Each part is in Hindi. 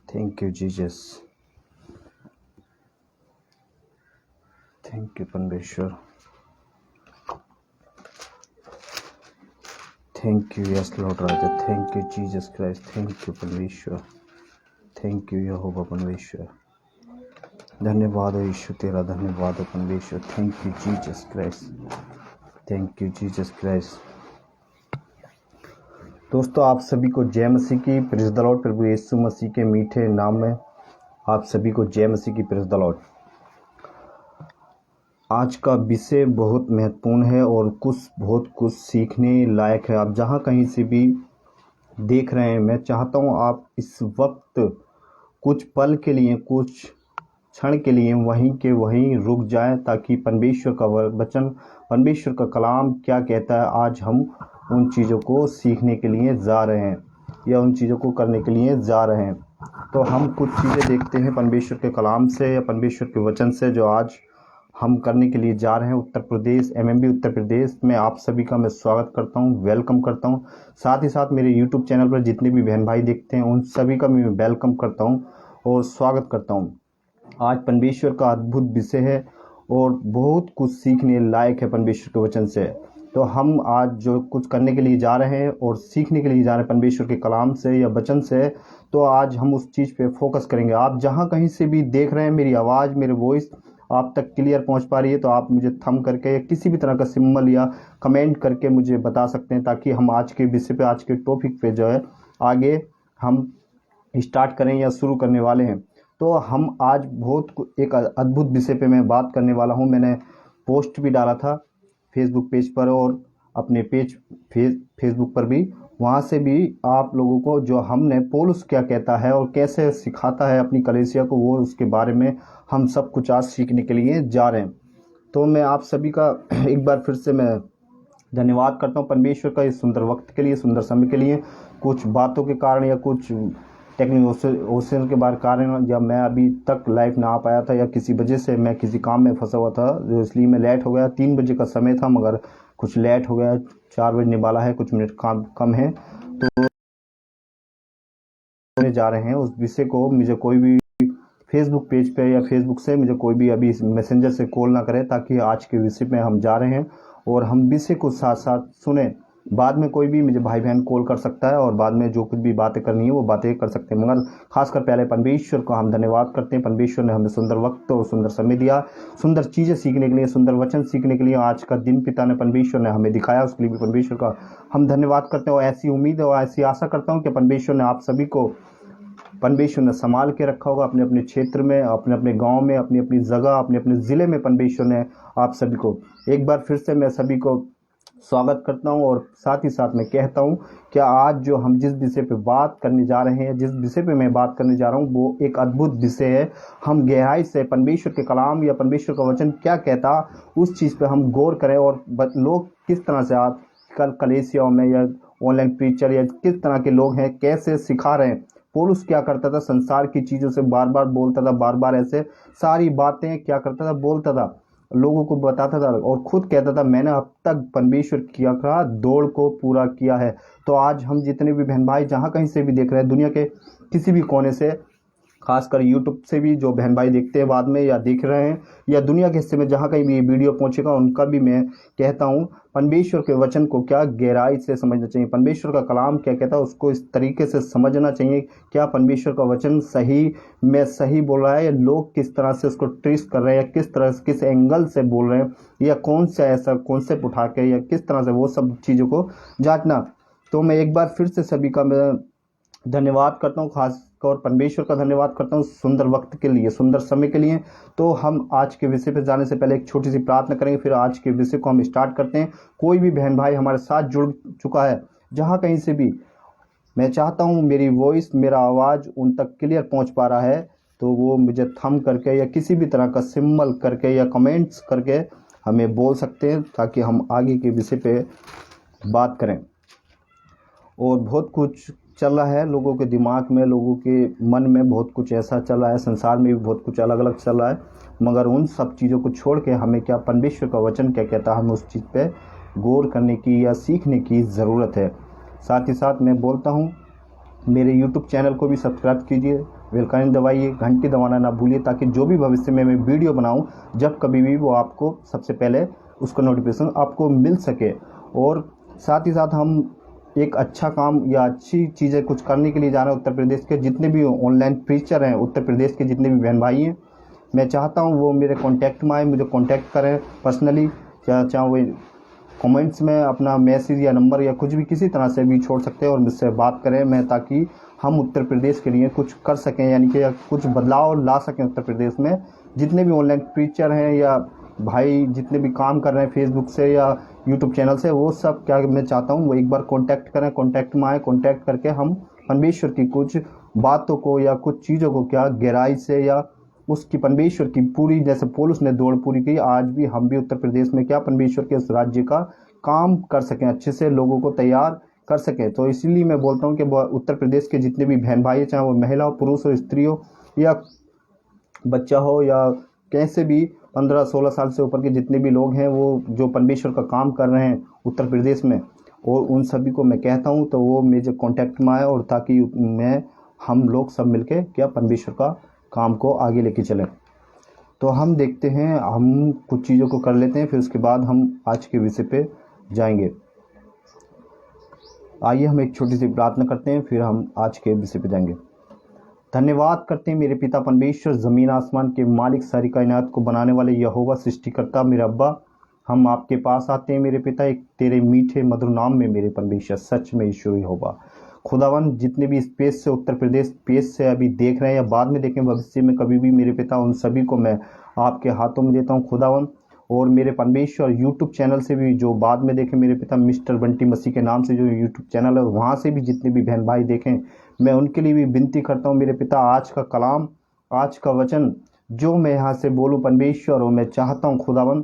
Thank you, Jesus. Thank you, Parmeshwar. Thank you, yes, Lord Raja. Thank you, Jesus Christ. Thank you, Parmeshwar. Thank you, यहोवा परमेश्वर. धन्यवाद हो यीशु तेरा, धन्यवाद हो परमेश्वर. Thank you, Jesus Christ. Thank you, Jesus Christ. दोस्तों, आप सभी को जय मसीह की. Praise the Lord. प्रभु यीशु मसीह के मीठे नाम में आप सभी को जय मसीह की. Praise the Lord. आज का विषय बहुत महत्वपूर्ण है और बहुत कुछ सीखने लायक है. आप जहाँ कहीं से भी देख रहे हैं, मैं चाहता हूँ आप इस वक्त कुछ पल के लिए, कुछ क्षण के लिए वहीं के वहीं रुक जाएं, ताकि परमेश्वर का वचन, परमेश्वर का कलाम क्या कहता है, आज हम उन चीज़ों को सीखने के लिए जा रहे हैं या उन चीज़ों को करने के लिए जा रहे हैं. तो हम कुछ चीज़ें देखते हैं परमेश्वर के कलाम से या परमेश्वर के वचन से, जो आज हम करने के लिए जा रहे हैं. उत्तर प्रदेश, एमएमबी उत्तर प्रदेश में आप सभी का मैं स्वागत करता हूं, वेलकम करता हूं. साथ ही साथ मेरे यूट्यूब चैनल पर जितने भी बहन भाई देखते हैं, उन सभी का मैं वेलकम करता हूं और स्वागत करता हूं. आज परमेश्वर का अद्भुत विषय है और बहुत कुछ सीखने लायक है परमेश्वर के वचन से. तो हम आज जो कुछ करने के लिए जा रहे हैं और सीखने के लिए जा रहे हैं परमेश्वर के कलाम से या वचन से, तो आज हम उस चीज़ पे फोकस करेंगे. आप जहाँ कहीं से भी देख रहे हैं, मेरी आवाज़, मेरे वॉइस आप तक क्लियर पहुंच पा रही है, तो आप मुझे थंब करके या किसी भी तरह का सिंबल या कमेंट करके मुझे बता सकते हैं, ताकि हम आज के विषय पे, आज के टॉपिक पे जो है आगे हम स्टार्ट करें या शुरू करने वाले हैं. तो हम आज एक अद्भुत विषय पे मैं बात करने वाला हूं. मैंने पोस्ट भी डाला था फेसबुक पेज पर और अपने पेज फेसबुक पर भी. वहाँ से भी आप लोगों को जो हमने पौलुस क्या कहता है और कैसे सिखाता है अपनी कलीसिया को, वो उसके बारे में हम सब कुछ आज सीखने के लिए जा रहे हैं. तो मैं आप सभी का एक बार फिर से मैं धन्यवाद करता हूँ परमेश्वर का इस सुंदर वक्त के लिए, सुंदर समय के लिए. कुछ बातों के कारण या कुछ टेक्निकल के बारे कारण जब मैं अभी तक लाइव ना आ पाया था या किसी वजह से मैं किसी काम में फंसा हुआ था, इसलिए मैं लेट हो गया. 3 बजे का समय था मगर कुछ लेट हो गया. 4 बजने वाला है, कुछ मिनट काम कम है. तो जा रहे हैं उस विषय को. मुझे कोई भी फेसबुक पेज पे या फेसबुक से मुझे कोई भी अभी मैसेंजर से कॉल ना करे, ताकि आज के विषय में हम जा रहे हैं और हम विषय को साथ साथ सुने. बाद में कोई भी मुझे भाई बहन कॉल कर सकता है और बाद में जो कुछ भी बातें करनी है वो बातें कर सकते हैं, मगर खासकर पहले परमेश्वर को हम धन्यवाद करते हैं. परमेश्वर ने हमें सुंदर वक्त और सुंदर समय दिया, सुंदर चीज़ें सीखने के लिए, सुंदर वचन सीखने के लिए. आज का दिन पिता ने, परमेश्वर ने हमें दिखाया, उसके लिए भी परमेश्वर का हम धन्यवाद करते हैं. और ऐसी उम्मीद और ऐसी आशा करता हूँ कि परमेश्वर ने आप सभी को, परमेश्वर ने संभाल के रखा होगा अपने अपने क्षेत्र में, अपने अपने गांव में, अपनी अपनी जगह, अपने अपने ज़िले में. परमेश्वर ने आप सभी को एक बार फिर से मैं सभी को स्वागत करता हूं और साथ ही साथ मैं कहता हूं कि आज जो हम जिस विषय पे बात करने जा रहे हैं, जिस विषय पे मैं बात करने जा रहा हूं, वो एक अद्भुत विषय है. हम गहराई से परमेश्वर के कलाम या परमेश्वर का वचन क्या कहता, उस चीज़ पे हम गौर करें और लोग किस तरह से आज कल कलीसियाओं में या ऑनलाइन प्रीचर या किस तरह के लोग हैं, कैसे सिखा रहे हैं. पौलुस क्या करता था, संसार की चीज़ों से बार बार बोलता था, बार बार ऐसे सारी बातें क्या करता था, बोलता था, लोगों को बताता था और खुद कहता था, मैंने अब तक परमेश्वर किया का दौड़ को पूरा किया है. तो आज हम जितने भी बहन भाई जहाँ कहीं से भी देख रहे हैं, दुनिया के किसी भी कोने से, खासकर यूट्यूब से भी जो बहन भाई देखते हैं बाद में या देख रहे हैं, या दुनिया के हिस्से में जहाँ कहीं भी ये वीडियो पहुँचेगा, उनका भी मैं कहता हूँ परमेश्वर के वचन को क्या गहराई से समझना चाहिए. परमेश्वर का कलाम क्या कहता है उसको इस तरीके से समझना चाहिए. क्या परमेश्वर का वचन सही में सही बोल रहा है, या लोग किस तरह से उसको ट्विस्ट कर रहे हैं, या किस तरह से, किस एंगल से बोल रहे हैं, या कौन सा ऐसा कॉन्सेप्ट उठा के, या किस तरह से, वो सब चीज़ों को जांचना. तो मैं एक बार फिर से सभी का मैं धन्यवाद करता हूँ, खास और परमेश्वर का धन्यवाद करता हूँ सुंदर वक्त के लिए, सुंदर समय के लिए. तो हम आज के विषय पर जाने से पहले एक छोटी सी प्रार्थना करेंगे, फिर आज के विषय को हम स्टार्ट करते हैं. कोई भी बहन भाई हमारे साथ जुड़ चुका है जहाँ कहीं से भी, मैं चाहता हूँ मेरी वॉइस, मेरा आवाज़ उन तक क्लियर पहुँच पा रहा है, तो वो मुझे थंब करके या किसी भी तरह का सिंबल करके या कमेंट्स करके हमें बोल सकते हैं, ताकि हम आगे के विषय पे बात करें. और बहुत कुछ चल रहा है लोगों के दिमाग में, लोगों के मन में बहुत कुछ ऐसा चल रहा है, संसार में भी बहुत कुछ अलग अलग चल रहा है, मगर उन सब चीज़ों को छोड़ के हमें क्या परमेश्वर का वचन क्या कहता है, हम उस चीज़ पे गौर करने की या सीखने की ज़रूरत है. साथ ही साथ मैं बोलता हूँ मेरे YouTube चैनल को भी सब्सक्राइब कीजिए बेल का आइकन दबाइए, घंटी दबाना ना भूलिए, ताकि जो भी भविष्य में मैं वीडियो बनाऊं जब कभी भी वो आपको सबसे पहले उसका नोटिफिकेशन आपको मिल सके। और साथ ही साथ हम एक अच्छा काम या अच्छी चीज़ें कुछ करने के लिए जा रहे हैं। उत्तर प्रदेश के जितने भी ऑनलाइन प्रीचर हैं, उत्तर प्रदेश के जितने भी बहन भाई हैं, मैं चाहता हूं वो मेरे कांटेक्ट में आए, मुझे कांटेक्ट करें पर्सनली, या चाहे वो कमेंट्स में अपना मैसेज या नंबर या कुछ भी किसी तरह से भी छोड़ सकते हैं और मुझसे बात करें मैं, ताकि हम उत्तर प्रदेश के लिए कुछ कर सकें, यानी कि कुछ बदलाव ला सकें उत्तर प्रदेश में। जितने भी ऑनलाइन प्रीचर हैं या भाई जितने भी काम कर रहे हैं फेसबुक से या यूट्यूब चैनल से, वो सब क्या मैं चाहता हूँ वो एक बार कांटेक्ट करें, कांटेक्ट में आए, कांटेक्ट करके हम परमेश्वर की कुछ बातों को या कुछ चीज़ों को क्या गहराई से या उसकी परमेश्वर की पूरी, जैसे पौलुस ने दौड़ पूरी की, आज भी हम भी उत्तर प्रदेश में क्या परमेश्वर के उस राज्य का काम कर सकें, अच्छे से लोगों को तैयार कर सकें। तो इसीलिए मैं बोलता हूँ कि उत्तर प्रदेश के जितने भी बहन भाई, चाहे वो महिला हो, पुरुष हो, स्त्री हो या बच्चा हो, या कैसे भी 15-16 साल से ऊपर के जितने भी लोग हैं, वो जो परमेश्वर का काम कर रहे हैं उत्तर प्रदेश में, और उन सभी को मैं कहता हूँ तो वो मेरे कांटेक्ट में आए, और ताकि हम लोग सब मिलके क्या परमेश्वर का काम को आगे लेके चलें। तो हम देखते हैं, हम कुछ चीज़ों को कर लेते हैं, फिर उसके बाद हम आज के विषय पे जाएंगे। आइए हम एक छोटी सी प्रार्थना करते हैं, फिर हम आज के विषय पे जाएंगे। धन्यवाद करते हैं मेरे पिता परमेश्वर, ज़मीन आसमान के मालिक, सारी कायनात को बनाने वाले यहोवा सृष्टिकर्ता मेरे अब्बा, हम आपके पास आते हैं मेरे पिता, एक तेरे मीठे मधुर नाम में मेरे परमेश्वर, सच में ईश्वर यहोवा खुदावन। जितने भी स्पेस से उत्तर प्रदेश पेश से अभी देख रहे हैं या बाद में देखें भविष्य में कभी भी मेरे पिता, उन सभी को मैं आपके हाथों में देता हूँ खुदावन। और मेरे परमेश्वर यूट्यूब चैनल से भी जो बाद में देखें मेरे पिता, मिस्टर बंटी मसीह के नाम से जो यूट्यूब चैनल है, वहाँ से भी जितने भी बहन भाई देखें, मैं उनके लिए भी विनती करता हूँ मेरे पिता, आज का कलाम, आज का वचन जो मैं यहाँ से बोलूँ परमेश्वर, और मैं चाहता हूँ खुदावन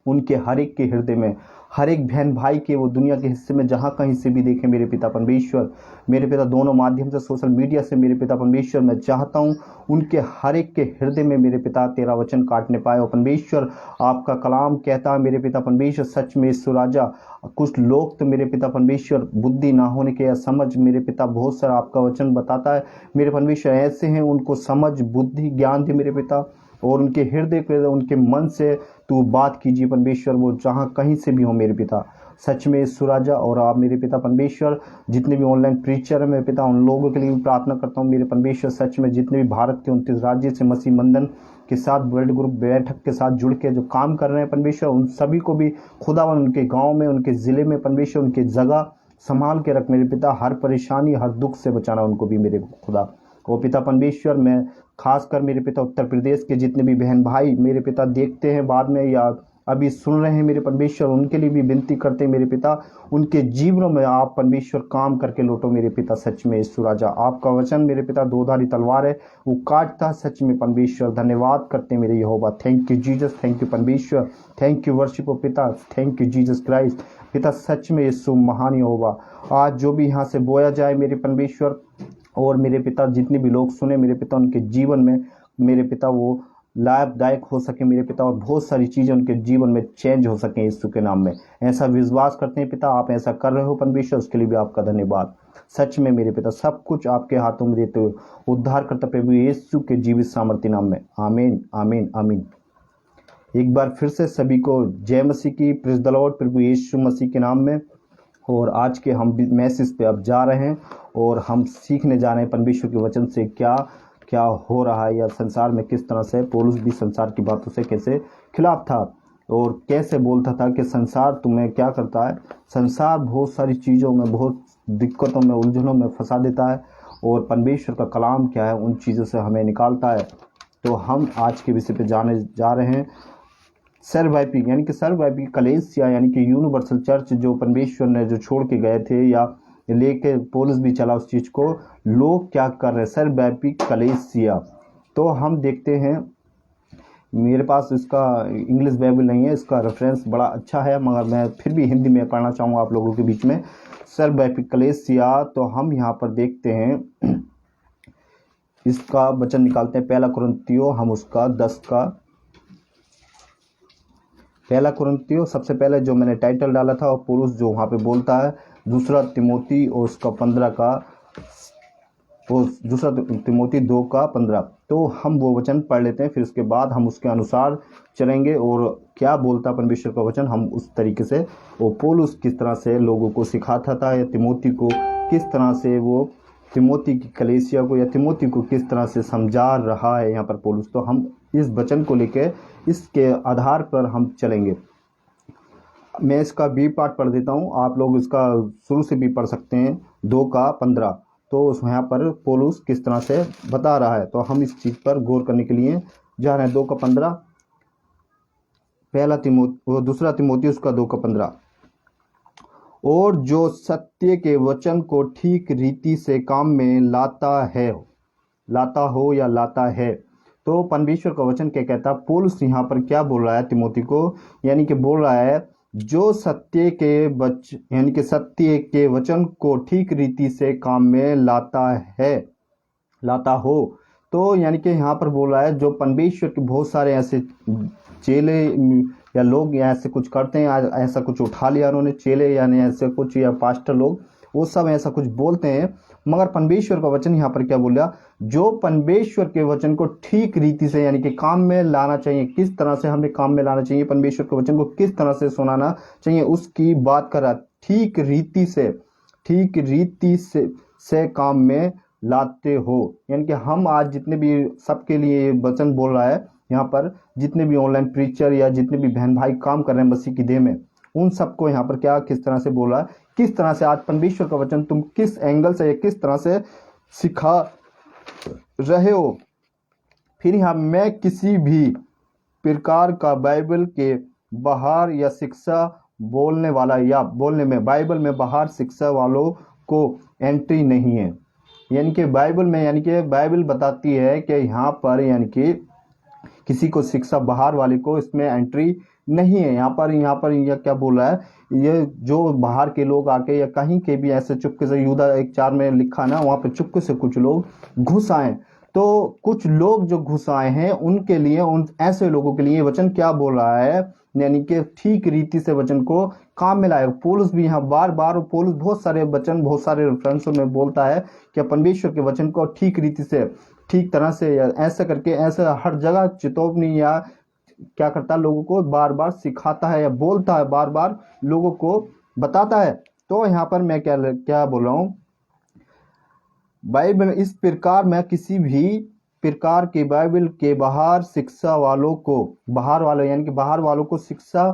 उनके हर एक के हृदय में, हर एक बहन भाई के वो दुनिया के हिस्से में जहाँ कहीं से भी देखें मेरे पिता परमेश्वर, मेरे पिता दोनों माध्यम से, सोशल मीडिया से मेरे पिता परमेश्वर, मैं चाहता हूँ उनके हर एक के हृदय में मेरे पिता तेरा वचन काटने पाए। और परमेश्वर आपका कलाम कहता है मेरे पिता परमेश्वर, सच में ईश्वर राजा, कुछ लोग तो मेरे पिता परमेश्वर बुद्धि ना होने के या समझ, मेरे पिता बहुत सारा आपका वचन बताता है मेरे परमेश्वर ऐसे हैं, उनको समझ बुद्धि ज्ञान दे मेरे पिता, और उनके हृदय पे, उनके मन से तू बात कीजिए परमेश्वर, वो जहाँ कहीं से भी हो मेरे पिता, सच में ईश्वर राजा। और आप मेरे पिता परमेश्वर जितने भी ऑनलाइन प्रीचर है मेरे पिता, उन लोगों के लिए भी प्रार्थना करता हूँ मेरे परमेश्वर, सच में जितने भी भारत के 29 राज्य से मसीह मंदन के साथ, वर्ल्ड ग्रुप बैठक के साथ जुड़ के जो काम कर रहे हैं परमेश्वर, उन सभी को भी खुदावन उनके गाँव में, उनके ज़िले में परमेश्वर, उनके जगह संभाल के रख मेरे पिता, हर परेशानी हर दुख से बचाना उनको भी मेरे खुदा। ओ पिता परमेश्वर, मैं खासकर मेरे पिता उत्तर प्रदेश के जितने भी बहन भाई मेरे पिता देखते हैं बाद में या अभी सुन रहे हैं मेरे परमेश्वर, उनके लिए भी विनती करते हैं मेरे पिता, उनके जीवनों में आप परमेश्वर काम करके लौटो मेरे पिता, सच में ईश्वर राजा। आपका वचन मेरे पिता दोधारी तलवार है, वो काटता सच में परमेश्वर। धन्यवाद करते हैं मेरे यहोवा, thank you Jesus, thank you परमेश्वर, थैंक यू वर्शिप पिता, थैंक यू जीसस क्राइस्ट पिता, सच में यीशु महान यहोवा। आज जो भी यहाँ से बोया जाए मेरे परमेश्वर, और मेरे पिता जितने भी लोग सुने मेरे पिता, उनके जीवन में मेरे पिता वो लाभदायक हो सके मेरे पिता, और बहुत सारी चीज़ें उनके जीवन में चेंज हो सकें यीशु के नाम में, ऐसा विश्वास करते हैं पिता। आप ऐसा कर रहे हो परमेश्वर, उसके लिए भी आपका धन्यवाद। सच में मेरे पिता सब कुछ आपके हाथों में देते हुए उद्धार करता प्रभु यीशु के जीवित सामर्थ्य नाम में, आमीन आमीन आमीन। एक बार फिर से सभी को जय मसीह की, प्रेज द लॉर्ड, प्रभु यीशु मसीह के नाम में। और आज के हम मैसेज पे अब जा रहे हैं और हम सीखने जा रहे हैं परमेश्वर के वचन से क्या क्या हो रहा है, या संसार में किस तरह से पौलुस भी संसार की बातों से कैसे खिलाफ था और कैसे बोलता था कि संसार तुम्हें क्या करता है, संसार बहुत सारी चीज़ों में, बहुत दिक्कतों में, उलझनों में फंसा देता है, और परमेश्वर का कलाम क्या है उन चीज़ों से हमें निकालता है। तो हम आज के विषय पे जाने जा रहे हैं सर्वव्यापी, यानी कि सर्वव्यापी कलीसिया, यानी कि यूनिवर्सल चर्च, जो परमेश्वर ने जो छोड़ के गए थे या लेके पौलुस भी चला उस चीज़ को, लोग क्या कर रहे हैं, सर्वव्यापी कलीसिया। तो हम देखते हैं, मेरे पास इसका इंग्लिश बाइबल नहीं है, इसका रेफरेंस बड़ा अच्छा है, मगर मैं फिर भी हिंदी में पढ़ना चाहूँगा आप लोगों के बीच में, सर्वव्यापी कलीसिया। तो हम यहाँ पर देखते हैं, इसका वचन निकालते हैं, पहला कुरिन्थियों, हम उसका 10 का पहला कुरिन्थियों, सबसे पहले जो मैंने टाइटल डाला था, और पौलुस जो वहाँ पे बोलता है, दूसरा तिमोथी और उसका 15 का वो दूसरा तिमोथी 2:15। तो हम वो वचन पढ़ लेते हैं, फिर उसके बाद हम उसके अनुसार चलेंगे और क्या बोलता परमेश्वर का वचन हम उस तरीके से, वो पौलुस किस तरह से लोगों को सिखाता था या तिमोथी को किस तरह से वो तिमोथी की कलीसिया को या तिमोथी को किस तरह से समझा रहा है यहाँ पर पौलुस। तो हम इस वचन को लेकर इसके आधार पर हम चलेंगे। मैं इसका बी पार्ट पढ़ देता हूँ, आप लोग इसका शुरू से भी पढ़ सकते हैं। 2:15 तो यहाँ पर पौलुस किस तरह से बता रहा है, तो हम इस चीज़ पर गौर करने के लिए जा रहे हैं। 2:15 दूसरा तिमोथी उसका 2:15। और जो सत्य के वचन को ठीक रीति से काम में लाता है। तो परमेश्वर का वचन क्या कहता है, पौलुस यहाँ पर क्या बोल रहा है तिमोथी को, यानी कि बोल रहा है जो सत्य के वचन को ठीक रीति से काम में लाता हो। तो यानी कि यहाँ पर बोल रहा है जो परमेश्वर के बहुत सारे ऐसे चेले या लोग या ऐसे कुछ करते हैं, ऐसा कुछ उठा लिया उन्होंने, चेले यानी ऐसे कुछ या पास्टर लोग, वो सब ऐसा कुछ बोलते हैं, मगर परमेश्वर का वचन यहाँ पर क्या बोल रहा, जो परमेश्वर के वचन को ठीक रीति से यानी कि काम में लाना चाहिए, किस तरह से हमें काम में लाना चाहिए, परमेश्वर के वचन को किस तरह से सुनाना चाहिए, उसकी बात कर रहा। ठीक रीति से काम में लाते हो, यानी कि हम आज जितने भी सबके लिए वचन बोल रहा है यहाँ पर, जितने भी ऑनलाइन प्रीचर या जितने भी बहन भाई काम कर रहे हैं मसीह की देह में, उन सबको यहाँ पर क्या किस तरह से बोल रहा है, किस तरह से आज परमेश्वर का वचन तुम किस एंगल से किस तरह से सिखा रहे हो। फिर यहाँ मैं किसी भी प्रकार का बाइबल के बाहर या शिक्षा बोलने वाला या बोलने में बाइबल में बाहर शिक्षा वालों को एंट्री नहीं है। यानी कि बाइबल में, यानी कि बाइबल बताती है कि यहाँ पर यानी कि किसी को शिक्षा बाहर वाले को इसमें एंट्री नहीं है। यहाँ पर यह क्या बोल रहा है, ये जो बाहर के लोग आके या कहीं के भी ऐसे चुपके से, यूदा 1:4 में लिखा ना, वहाँ पे चुपके से कुछ लोग घुस आए। तो कुछ लोग जो घुस आए हैं उनके लिए, उन ऐसे लोगों के लिए वचन क्या बोल रहा है, यानी कि ठीक रीति से वचन को काम में लाए। पौलुस भी यहाँ बार बार, पौलुस बहुत सारे वचन बहुत सारे रेफरेंसों में बोलता है कि परमेश्वर के वचन को ठीक रीति से, ठीक तरह से, ऐसा करके, ऐसा हर जगह चेतावनी या क्या करता है, लोगों को बार बार सिखाता है या बोलता है, बार बार लोगों को बताता है। तो यहाँ पर मैं क्या बोल रहा हूँ, बाइबल इस प्रकार मैं किसी भी प्रकार के बाइबल के बाहर शिक्षा वालों को, यानी कि बाहर वालों को शिक्षा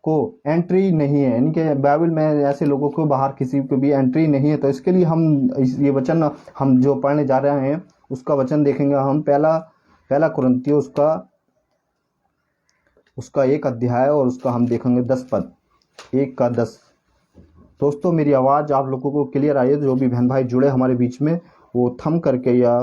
को एंट्री नहीं है, यानी कि बाइबल में ऐसे लोगों को बाहर किसी को भी एंट्री नहीं है। तो इसके लिए हम ये वचन हम जो पढ़ने जा रहे हैं उसका वचन देखेंगे हम। पहला कुरिन्थियों उसका 1 अध्याय और उसका हम देखेंगे 10 पद, 1:10। दोस्तों मेरी आवाज़ आप लोगों को क्लियर आई है? जो भी बहन भाई जुड़े हमारे बीच में, वो थम करके या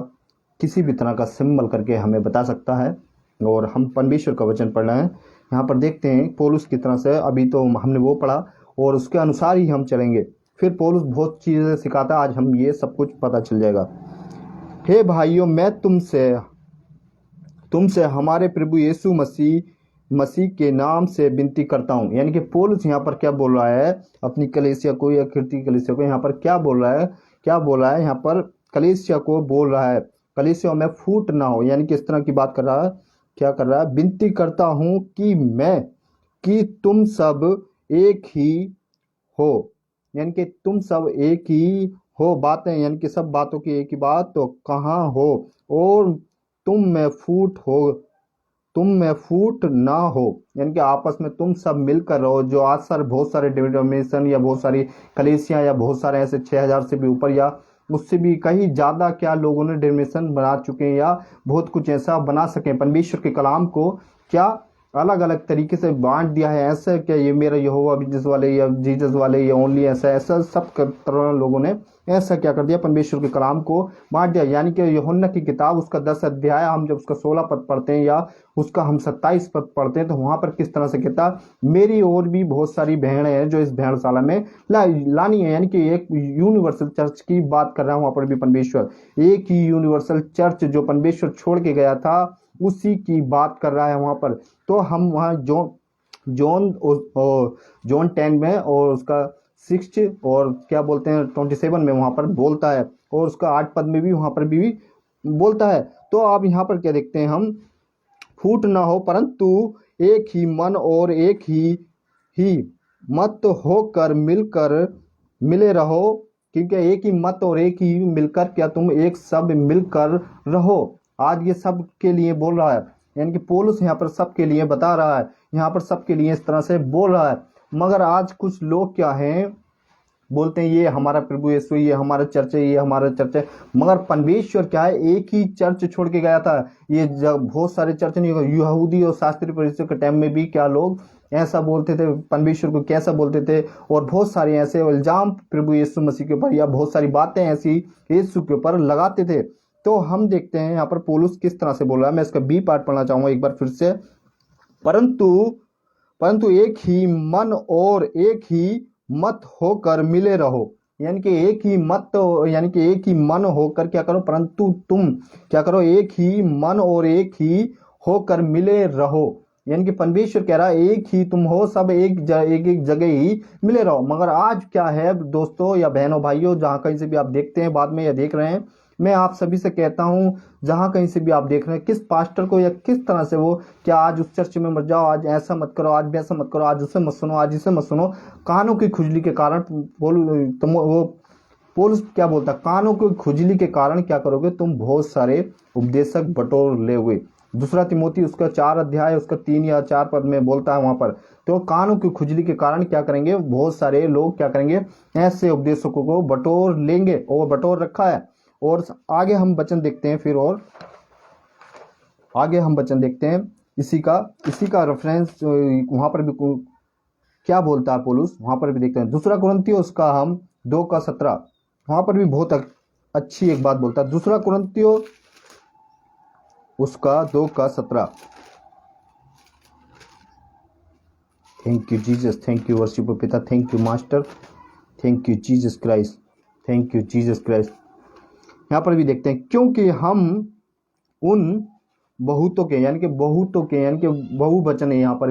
किसी भी तरह का सिंबल करके हमें बता सकता है। और हम परमेश्वर का वचन पढ़ रहे हैं। यहाँ पर देखते हैं पौलुस की तरह से, अभी तो हमने वो पढ़ा और उसके अनुसार ही हम चलेंगे। फिर पौलुस बहुत चीज़ें सिखाता, आज हम ये सब कुछ पता चल जाएगा। हे भाइयों, मैं तुमसे हमारे प्रभु यीशु मसीह के नाम से विनती करता हूँ। यानी कि पौलुस यहाँ पर क्या बोल रहा है अपनी कलीसिया को या खिड़की कलीसिया को, यहाँ पर क्या बोल रहा है, यहाँ पर कलीसिया को बोल रहा है, कलीसिया में फूट ना हो, यानी कि इस तरह की बात कर रहा है। क्या कर रहा है, विनती करता हूँ कि तुम सब एक ही हो, यानी कि तुम सब एक ही हो बातें, यानी कि सब बातों की एक ही बात, तो कहाँ हो, और तुम में फूट ना हो, यानी कि आपस में तुम सब मिलकर रहो। जो आज बहुत सारे डिनोमिनेशन या बहुत सारी कलीसियां या बहुत सारे ऐसे 6000 से भी ऊपर या उससे भी कहीं ज़्यादा क्या लोगों ने डिनोमिनेशन बना चुके हैं या बहुत कुछ ऐसा बना सकें, परमेश्वर के कलाम को क्या अलग अलग तरीके से बांट दिया है। ऐसा क्या ये मेरा यहोवा बिजनेस वाले या जीसस वाले या ओनली ऐसा सब तरह लोगों ने ऐसा क्या कर दिया, परमेश्वर के कलाम को बांट दिया। यानी कि यूहन्ना की किताब उसका 10 अध्याय हम जब उसका 16 पद पढ़ते हैं या उसका हम 27 पद पढ़ते हैं, तो वहां पर किस तरह से कहता, मेरी और भी बहुत सारी बहनें हैं जो इस भेड़शाला में लानी है। यानी कि एक यूनिवर्सल चर्च की बात कर रहा हूँ वहां पर भी परमेश्वर, एक ही यूनिवर्सल चर्च जो परमेश्वर छोड़ के गया था उसी की बात कर रहा है वहां पर। तो हम वहाँ जॉन 10 में और उसका 6 और क्या बोलते हैं 27 में वहां पर बोलता है, और उसका 8 पद में भी वहाँ पर भी बोलता है। तो आप यहाँ पर क्या देखते हैं हम, फूट न हो परंतु एक ही मन और एक ही मत होकर मिलकर मिले रहो, क्योंकि एक ही मत और एक ही मिलकर, क्या तुम एक सब मिलकर रहो। आज ये सब के लिए बोल रहा है, यानी कि पौलुस यहाँ पर सब के लिए बता रहा है, यहाँ पर सब के लिए इस तरह से बोल रहा है। मगर आज कुछ लोग क्या हैं, बोलते हैं ये हमारा प्रभु यीशु, ये हमारा चर्च है, ये हमारा चर्च है। मगर परमेश्वर क्या है, एक ही चर्च छोड़ के गया था। ये जब बहुत सारे चर्च नहीं, यहूदी और शास्त्रीय परिषद के टाइम में भी क्या लोग ऐसा बोलते थे, परमेश्वर को कैसा बोलते थे, और बहुत सारे ऐसे इल्जाम प्रभु यीशु मसीह के ऊपर या बहुत सारी बातें ऐसी यीशु के ऊपर लगाते थे। तो हम देखते हैं यहाँ पर पौलुस किस तरह से बोल रहा है। मैं इसका बी पार्ट पढ़ना चाहूंगा एक बार फिर से। परंतु एक ही मन और एक ही मत होकर मिले रहो, यानी कि एक ही मत, यानी कि एक ही मन होकर क्या करो, परंतु तुम क्या करो, एक ही मन और एक ही होकर मिले रहो। यानी कि परमेश्वर कह रहा है एक ही तुम हो, सब एक जगह ही मिले रहो। मगर आज क्या है दोस्तों या बहनों भाइयों, जहाँ कहीं से भी आप देखते हैं बाद में या देख रहे हैं, मैं आप सभी से कहता हूं, जहां कहीं से भी आप देख रहे हैं, किस पास्टर को या किस तरह से वो, क्या आज उस चर्च में मत जाओ, आज ऐसा मत करो, आज वैसा मत करो, आज उसे मत सुनो, आज इसे मत सुनो, कानों की खुजली के कारण पौलुस क्या बोलता, कानों की खुजली के कारण क्या करोगे तुम, बहुत सारे उपदेशक बटोर ले हुए। दूसरा तिमोथी उसका 4 अध्याय उसका 3 या 4 पद में बोलता है वहां पर। तो कानों की खुजली के कारण क्या करेंगे, बहुत सारे लोग क्या करेंगे, ऐसे उपदेशकों को बटोर लेंगे, और बटोर रखा है। और आगे हम वचन देखते हैं, फिर और आगे हम वचन देखते हैं, इसी का रेफरेंस वहां पर भी क्या बोलता है पौलुस, वहां पर भी देखते हैं। दूसरा कुरिन्थियों उसका हम 2:17, वहां पर भी बहुत अच्छी एक बात बोलता है। दूसरा कुरिन्थियों उसका 2:17। Thank you Jesus, thank you worship पिता, thank you master, thank you Jesus Christ, thank you Jesus Christ. यहाँ पर भी देखते हैं, क्योंकि हम उन बहुतों के, यानी कि बहुवचन है यहाँ पर,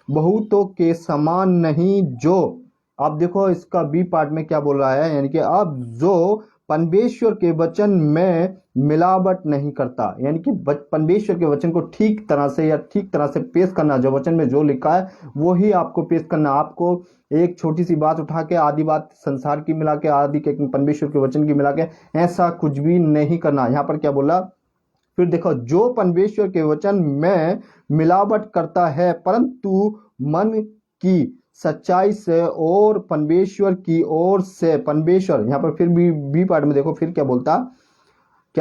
बहुतों के समान नहीं, जो आप देखो इसका बी पार्ट में क्या बोल रहा है, यानी कि अब जो परमेश्वर के वचन में मिलावट नहीं करता, यानी कि परमेश्वर के वचन को ठीक तरह से पेश करना, जो वचन में जो लिखा है वो ही आपको पेश करना। आपको एक छोटी सी बात उठा के आधी बात संसार की मिला के, आधी के परमेश्वर के वचन की मिला के, ऐसा कुछ भी नहीं करना। यहाँ पर क्या बोला, फिर देखो, जो परमेश्वर के वचन में मिलावट करता है परंतु मन की सच्चाई से और परमेश्वर की ओर से, परमेश्वर यहाँ पर फिर भी बी पार्ट में देखो, फिर क्या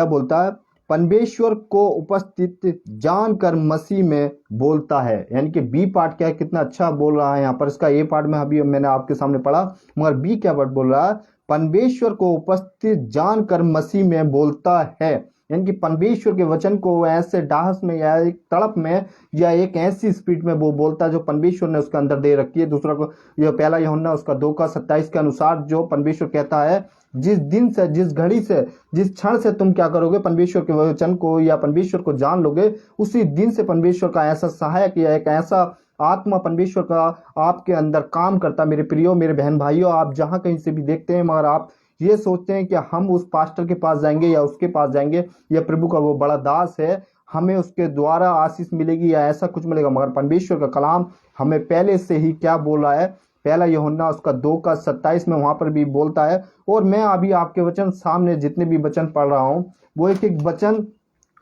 बोलता है, परमेश्वर को उपस्थित जानकर मसीह में बोलता है। यानी कि बी पार्ट क्या है, कितना अच्छा बोल रहा है यहाँ पर। इसका ए पार्ट में अभी मैंने आपके सामने पढ़ा, मगर बी क्या पार्ट बोल रहा है, परमेश्वर को उपस्थित जानकर मसीह में बोलता है। यानी कि परमेश्वर के वचन को ऐसे डाहस में या एक तड़प में या एक ऐसी स्पीड में वो बोलता है जो परमेश्वर ने उसके अंदर दे रखी है। दूसरा को यह पहला यूहन्ना उसका 2:27 के अनुसार, जो परमेश्वर कहता है, जिस दिन से, जिस घड़ी से, जिस क्षण से तुम क्या करोगे, परमेश्वर के वचन को या परमेश्वर को जान लोगे, उसी दिन से परमेश्वर का ऐसा सहायक या एक ऐसा आत्मा परमेश्वर का आपके अंदर काम करता। मेरे प्रियो, मेरे बहन भाइयों, आप जहां कहीं से भी देखते हैं, मगर आप ये सोचते हैं कि हम उस पास्टर के पास जाएंगे या उसके पास जाएंगे, या प्रभु का वो बड़ा दास है, हमें उसके द्वारा आशीष मिलेगी या ऐसा कुछ मिलेगा। मगर परमेश्वर का कलाम हमें पहले से ही क्या बोल रहा है, पहला यूहन्ना उसका 2:27 में वहां पर भी बोलता है। और मैं अभी आपके वचन सामने जितने भी वचन पढ़ रहा हूं, वो एक एक वचन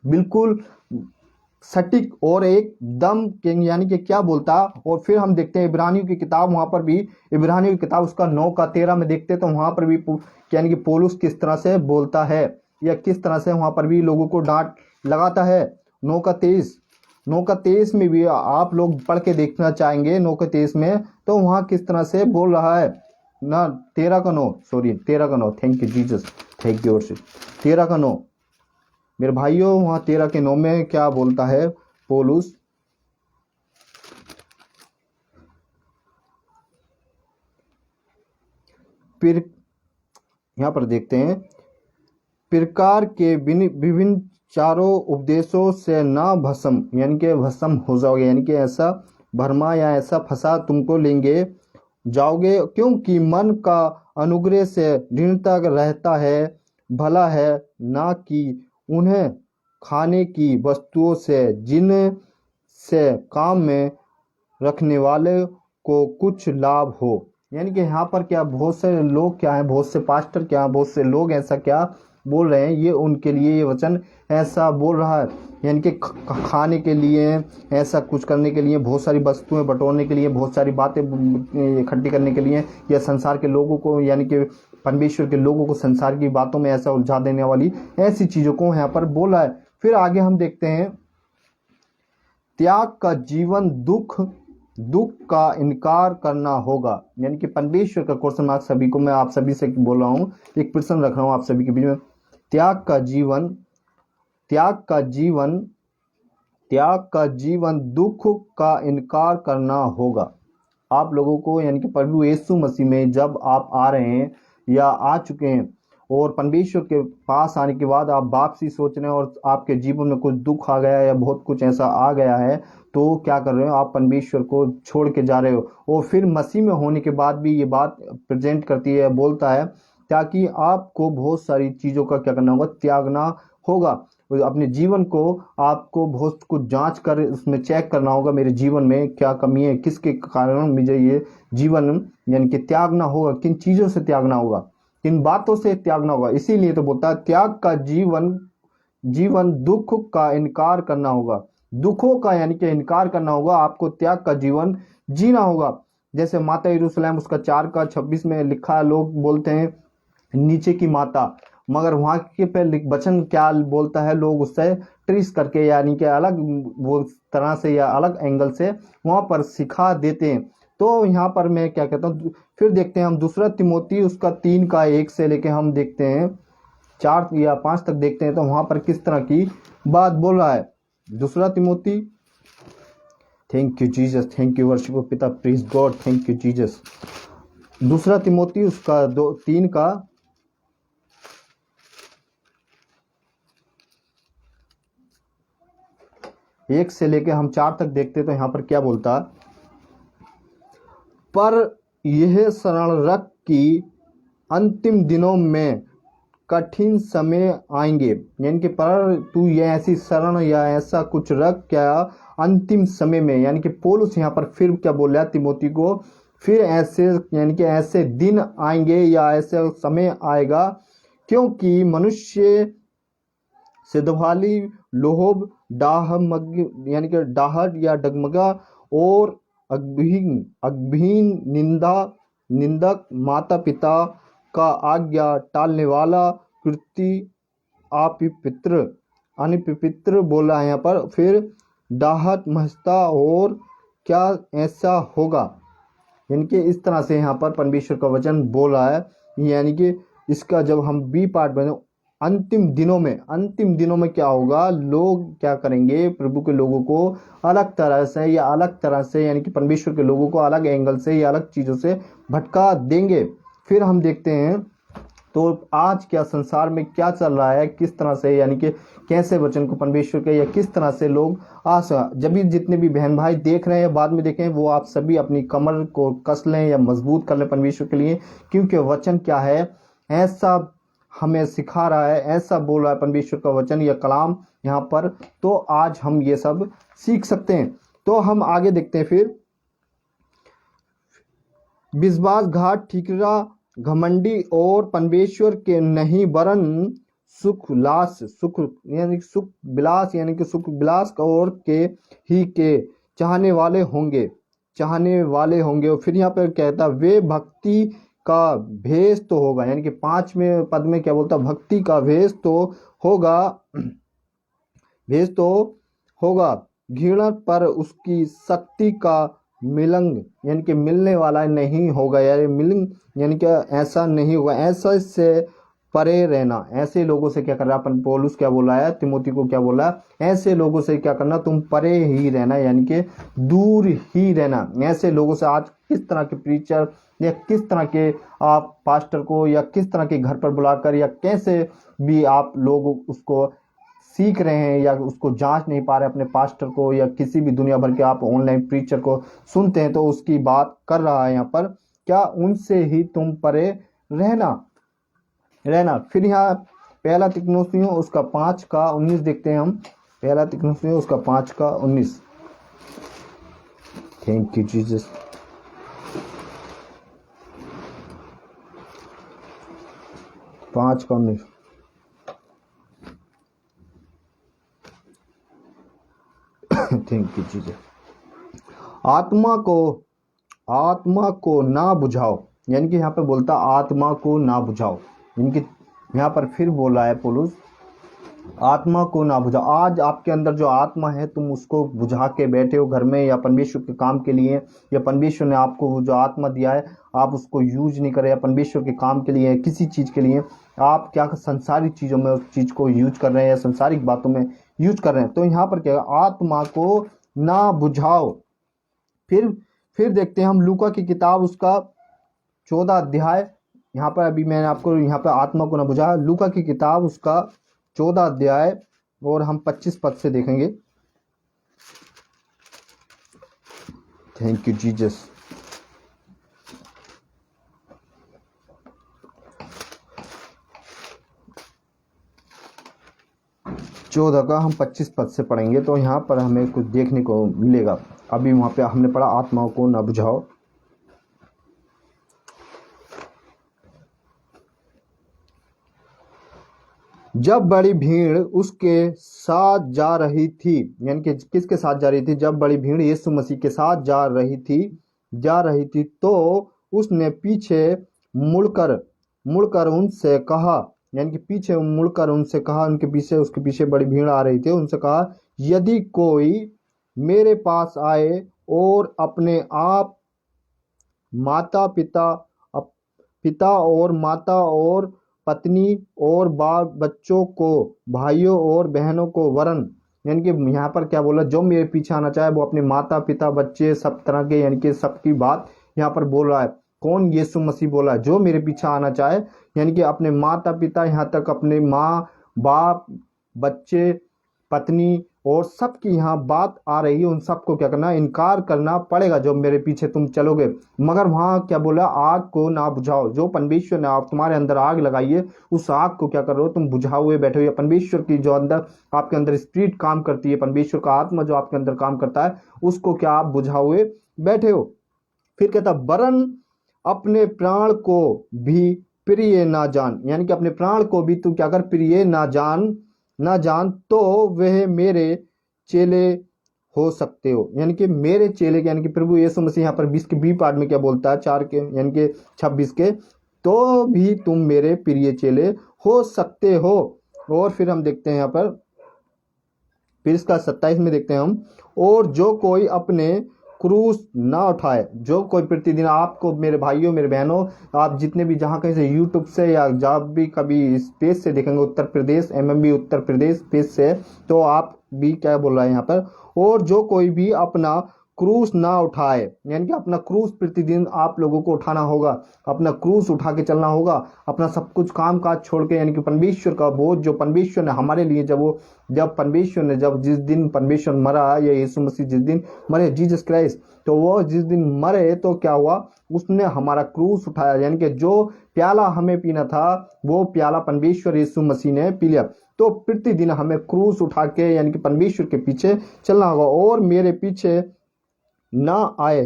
बिल्कुल सटीक और एकदम, यानी कि क्या बोलता। और फिर हम देखते हैं इब्रानियों की किताब, वहां पर भी इब्रानियों की किताब उसका 9:13 में देखते हैं, तो वहां पर भी यानी कि पौलुस किस तरह से बोलता है या किस तरह से वहां पर भी लोगों को डांट लगाता है। 9:23 में भी आप लोग पढ़ के देखना चाहेंगे, 9:23 में, तो वहां किस तरह से बोल रहा है ना, 13:9, thank you Jesus, thank you 13:9 मेरे भाइयों, वहां 13:9 में क्या बोलता है पौलुस, फिर यहां पर देखते हैं, प्रकार के विभिन्न चारों उपदेशों से ना भस्म, यानी कि भस्म हो जाओगे, यानी कि ऐसा भरमा या ऐसा फंसा तुमको लेंगे जाओगे, क्योंकि मन का अनुग्रह से दृढ़ता रहता है, भला है ना कि उन्हें खाने की वस्तुओं से जिन से काम में रखने वाले को कुछ लाभ हो। यानी कि यहाँ पर क्या बहुत से लोग क्या हैं, बहुत से पास्टर क्या, बहुत से लोग ऐसा क्या बोल रहे हैं, ये उनके लिए ये वचन ऐसा बोल रहा है। यानी कि खाने के लिए, ऐसा कुछ करने के लिए, बहुत सारी वस्तुएं बटोरने के लिए, बहुत सारी बातें इकट्ठी करने के लिए, या संसार के लोगों को यानी कि परमेश्वर के लोगों को संसार की बातों में ऐसा उलझा देने वाली ऐसी चीज़ों को यहाँ पर बोला है। फिर आगे हम देखते हैं, त्याग का जीवन दुख का इनकार करना होगा। यानी कि परमेश्वर का क्वेश्चन मार्क सभी को, मैं आप सभी से बोल रहा हूँ, एक प्रश्न रख रहा हूँ आप सभी के बीच में। त्याग का जीवन दुख का इनकार करना होगा। आप लोगों को यानी कि प्रभु यीशु मसीह में जब आप आ रहे हैं या आ चुके हैं और परमेश्वर के पास आने के बाद आप वापसी सोच रहे हैं और आपके जीवन में कुछ दुख आ गया है या बहुत कुछ ऐसा आ गया है, तो क्या कर रहे हो, आप परमेश्वर को छोड़ के जा रहे हो। और फिर मसीह में होने के बाद भी ये बात प्रेजेंट करती है, बोलता है, ताकि आपको बहुत सारी चीज़ों का क्या करना होगा, त्यागना होगा। अपने जीवन को आपको बहुत कुछ जांच कर उसमें चेक करना होगा, मेरे जीवन में क्या कमी है, किसके कारण मुझे ये जीवन यानी कि त्यागना होगा, किन चीज़ों से त्यागना होगा, किन बातों से त्यागना होगा। इसीलिए तो बोलता है त्याग का जीवन दुख का इनकार करना होगा। दुखों का यानी कि इनकार करना होगा, आपको त्याग का जीवन जीना होगा। जैसे माता यरूशलेम उसका 4:26 में लिखा है, लोग बोलते हैं नीचे की माता, मगर वहाँ के पे वचन क्या बोलता है, लोग उससे ट्रिस करके यानी कि अलग वो तरह से या अलग एंगल से वहाँ पर सिखा देते हैं। तो यहाँ पर मैं क्या कहता हूँ, फिर देखते हैं हम दूसरा तिमोथी उसका 3:1 से लेके हम देखते हैं 4 या 5 तक देखते हैं, तो वहाँ पर किस तरह की बात बोल रहा है। दूसरा तिमोथी, thank you Jesus, thank you worship पिता, please God, thank you Jesus. दूसरा तिमोथी उसका 3 का 1 से लेके हम 4 तक देखते हैं, तो यहाँ पर क्या बोलता, पर यह शरण रख कि अंतिम दिनों में कठिन समय आएंगे। यानी कि पर तू ये ऐसी शरण या ऐसा कुछ रख क्या अंतिम समय में, यानी कि पौलुस यहाँ पर फिर क्या बोल रहा है तिमोथी को, फिर ऐसे यानी कि ऐसे दिन आएंगे या ऐसे समय आएगा, क्योंकि मनुष्य सिद्धवाली, लोभ, यानी कि डाहट या डगमगा और अगभीन निंदक, माता पिता का आज्ञा टालने वाला, कृति अनपित्र बोला है यहाँ पर, फिर डाहट महस्ता और क्या ऐसा होगा। यानी कि इस तरह से यहाँ पर परमेश्वर का वचन बोला है। यानी कि इसका जब हम बी पार्ट बने, अंतिम दिनों में क्या होगा, लोग क्या करेंगे, प्रभु के लोगों को अलग तरह से यानी कि परमेश्वर के लोगों को अलग एंगल से या अलग चीज़ों से भटका देंगे। फिर हम देखते हैं तो आज क्या संसार में क्या चल रहा है, किस तरह से यानी कि कैसे वचन को परमेश्वर के या किस तरह से लोग जब भी जितने भी बहन भाई देख रहे हैं बाद में देखें, वो आप सभी अपनी कमर को कस लें या मजबूत कर लें परमेश्वर के लिए, क्योंकि वचन क्या है ऐसा हमें सिखा रहा है, ऐसा बोल रहा है परमेश्वर का वचन या कलाम यहाँ पर, तो आज हम ये सब सीख सकते हैं। तो हम आगे देखते हैं, फिर विश्वासघात, ठीकरा, घमंडी और परमेश्वर के नहीं वरन सुख विलास और के ही के चाहने वाले होंगे। और फिर यहाँ पर कहता वे भक्ति का भेष तो होगा, यानी कि 5वें पद में क्या बोलता, भक्ति का भेष तो होगा, घृणा पर उसकी शक्ति का मिलंग यानी कि मिलने वाला नहीं होगा, यानी कि ऐसा नहीं होगा। ऐसा से परे रहना, ऐसे लोगों से क्या कर रहा है पौलुस, क्या बोला है तिमोथी को, क्या बोला है, ऐसे लोगों से क्या करना, तुम परे ही रहना, यानी कि दूर ही रहना। ऐसे लोगों से आज किस तरह के प्रीचर या किस तरह के आप पास्टर को या किस तरह के घर पर बुलाकर या कैसे भी आप लोग उसको सीख रहे हैं या उसको जांच नहीं पा रहे अपने पास्टर को या किसी भी दुनिया भर के आप ऑनलाइन प्रीचर को सुनते हैं, तो उसकी बात कर रहा है यहाँ पर, क्या उनसे ही तुम परे रहना, रहना। फिर यहाँ पहला तिग्नोसियों उसका 5 का 19 देखते हैं हम। पहला तिग्नोसियों उसका 5 का 19। Thank you Jesus. पाँच का 19। Thank you Jesus. आत्मा को ना बुझाओ, यानी कि यहाँ पे बोलता आत्मा को ना बुझाओ, यानी कि यहाँ पर फिर बोला है पौलुस आत्मा को ना बुझाओ। आज आपके अंदर जो आत्मा है तुम उसको बुझा के बैठे हो घर में, या परमेश्वर के काम के लिए, या परमेश्वर ने आपको वो जो आत्मा दिया है आप उसको यूज नहीं करें, या परमेश्वर के काम के लिए किसी चीज के लिए आप क्या संसारिक चीजों में उस चीज को यूज कर रहे हैं, या संसारिक बातों में यूज कर रहे हैं। तो यहाँ पर क्या है, आत्मा को ना बुझाओ। फिर देखते हैं हम लूका की किताब उसका 14 अध्याय। यहाँ पर अभी मैंने आपको यहाँ पर आत्मा को ना बुझा, लूका की किताब उसका 14 अध्याय और हम 25 पद से देखेंगे। Thank you Jesus. चौदह का हम 25 पद से पढ़ेंगे, तो यहाँ पर हमें कुछ देखने को मिलेगा। अभी वहां पे हमने पढ़ा आत्माओं को न बुझाओ। जब बड़ी भीड़ उसके साथ जा रही थी, यानी कि किसके साथ जा रही थी, जब बड़ी भीड़ यीशु मसीह के साथ जा रही थी तो उसने पीछे मुड़कर उनसे कहा, यानी कि पीछे मुड़कर उनसे कहा, उसके पीछे बड़ी भीड़ आ रही थी, उनसे कहा यदि कोई मेरे पास आए और अपने आप पिता और माता और पत्नी और बाप बच्चों को, भाइयों और बहनों को वरन, यानी कि यहाँ पर क्या बोला, जो मेरे पीछे आना चाहे वो अपने माता पिता बच्चे सब तरह के, यानी कि सबकी बात यहाँ पर बोल रहा है। कौन? यीशु मसीह बोला है, जो मेरे पीछे आना चाहे, यानी कि अपने माता पिता, यहाँ तक अपने माँ बाप बच्चे पत्नी और सबकी यहाँ बात आ रही है। उन सबको क्या करना, इनकार करना पड़ेगा जो मेरे पीछे तुम चलोगे। मगर वहां क्या बोला, आग को ना बुझाओ। जो परमेश्वर ने आप तुम्हारे अंदर आग लगाई है उस आग को क्या कर रहे हो, तुम बुझाओ हुए बैठे हो। परमेश्वर की जो अंदर आपके अंदर स्पिरिट काम करती है, परमेश्वर का आत्मा जो आपके अंदर काम करता है, उसको क्या आप बुझाओ हुए बैठे हो। फिर कहता वरन अपने प्राण को भी प्रिय ना जान, यानी कि अपने प्राण को भी तू क्या कर, प्रिय ना जान तो वह मेरे चेले हो सकते हो। यानी कि मेरे चेले, यानी कि प्रभु यीशु मसीह यहाँ पर 20 के बी पार्ट में क्या बोलता है, 4 के यानी कि 26 के, तो भी तुम मेरे प्रिय चेले हो सकते हो। और फिर हम देखते हैं यहाँ पर, फिर इसका 27 में देखते हैं हम, और जो कोई अपने क्रूस ना उठाए, जो कोई प्रतिदिन आपको, मेरे भाइयों मेरे बहनों, आप जितने भी जहाँ कहीं से यूट्यूब से या जब भी कभी इस पेज से देखेंगे, उत्तर प्रदेश MMB उत्तर प्रदेश पेज से, तो आप भी क्या बोल रहा है यहाँ पर, और जो कोई भी अपना क्रूस ना उठाए, यानी कि अपना क्रूस प्रतिदिन आप लोगों को उठाना होगा, अपना क्रूस उठा के चलना होगा, अपना सब कुछ काम काज छोड़ के, यानी कि परमेश्वर का बोझ जो परमेश्वर ने हमारे लिए, जब परमेश्वर ने जिस दिन परमेश्वर मरा, या यीशु मसीह जिस दिन मरे, जीसस क्राइस्ट, तो वो जिस दिन मरे तो क्या हुआ, उसने हमारा क्रूस उठाया, यानी कि जो प्याला हमें पीना था वो प्याला परमेश्वर यीशु मसीह ने पी लिया। तो प्रतिदिन हमें क्रूस उठा के, यानी कि परमेश्वर के पीछे चलना होगा। और मेरे पीछे ना आए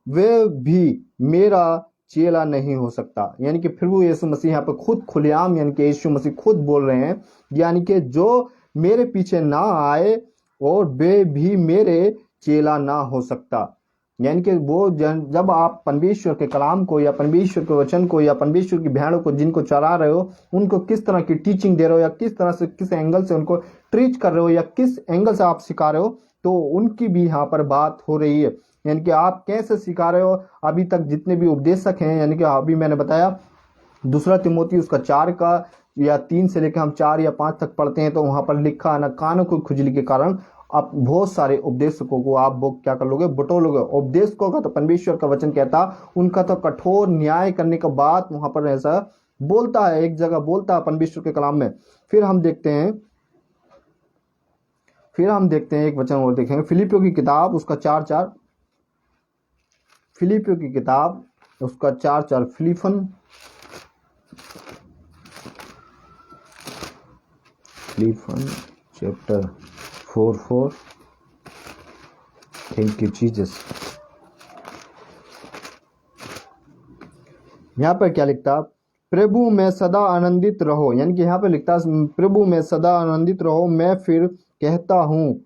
वे भी मेरा चेला नहीं हो सकता, यानी कि प्रभु यीशु मसीह यहाँ पर खुद खुलेआम, यानी कि यीशु मसीह खुद बोल रहे हैं, यानी कि जो मेरे पीछे ना आए और वे भी मेरे चेला ना हो सकता। यानी कि वो जब आप परमेश्वर के कलाम को, या परमेश्वर के वचन को, या परमेश्वर की भेड़ों को जिनको चरा रहे हो, उनको किस तरह की टीचिंग दे रहे हो, या किस तरह से, किस एंगल से उनको ट्रीट कर रहे हो, या किस एंगल से आप सिखा रहे हो, तो उनकी भी यहाँ पर बात हो रही है। यानी कि आप कैसे सिखा रहे हो। अभी तक जितने भी उपदेशक हैं, यानी कि अभी मैंने बताया दूसरा तिमोथी उसका 4 का या 3 से लेकर हम 4 या 5 तक पढ़ते हैं, तो वहां पर लिखा है ना, कानों की खुजली के कारण आप बहुत सारे उपदेशकों को आप वो क्या कर लोगे, बटोलोगे। उपदेशकों का तो परमेश्वर का वचन कहता, उनका तो कठोर न्याय करने का बात वहां पर ऐसा बोलता है, एक जगह बोलता है परमेश्वर के कलाम में। फिर हम देखते हैं एक वचन और देखेंगे, फिलिपियों की किताब उसका 4:4, फिलिपियों की किताब उसका 4:4, Philippian Philippian chapter 4:4। Thank you Jesus. यहाँ पर क्या लिखता, प्रभु में सदा आनंदित रहो, यानी कि यहाँ पर लिखता प्रभु में सदा आनंदित रहो, मैं फिर कहता हूँ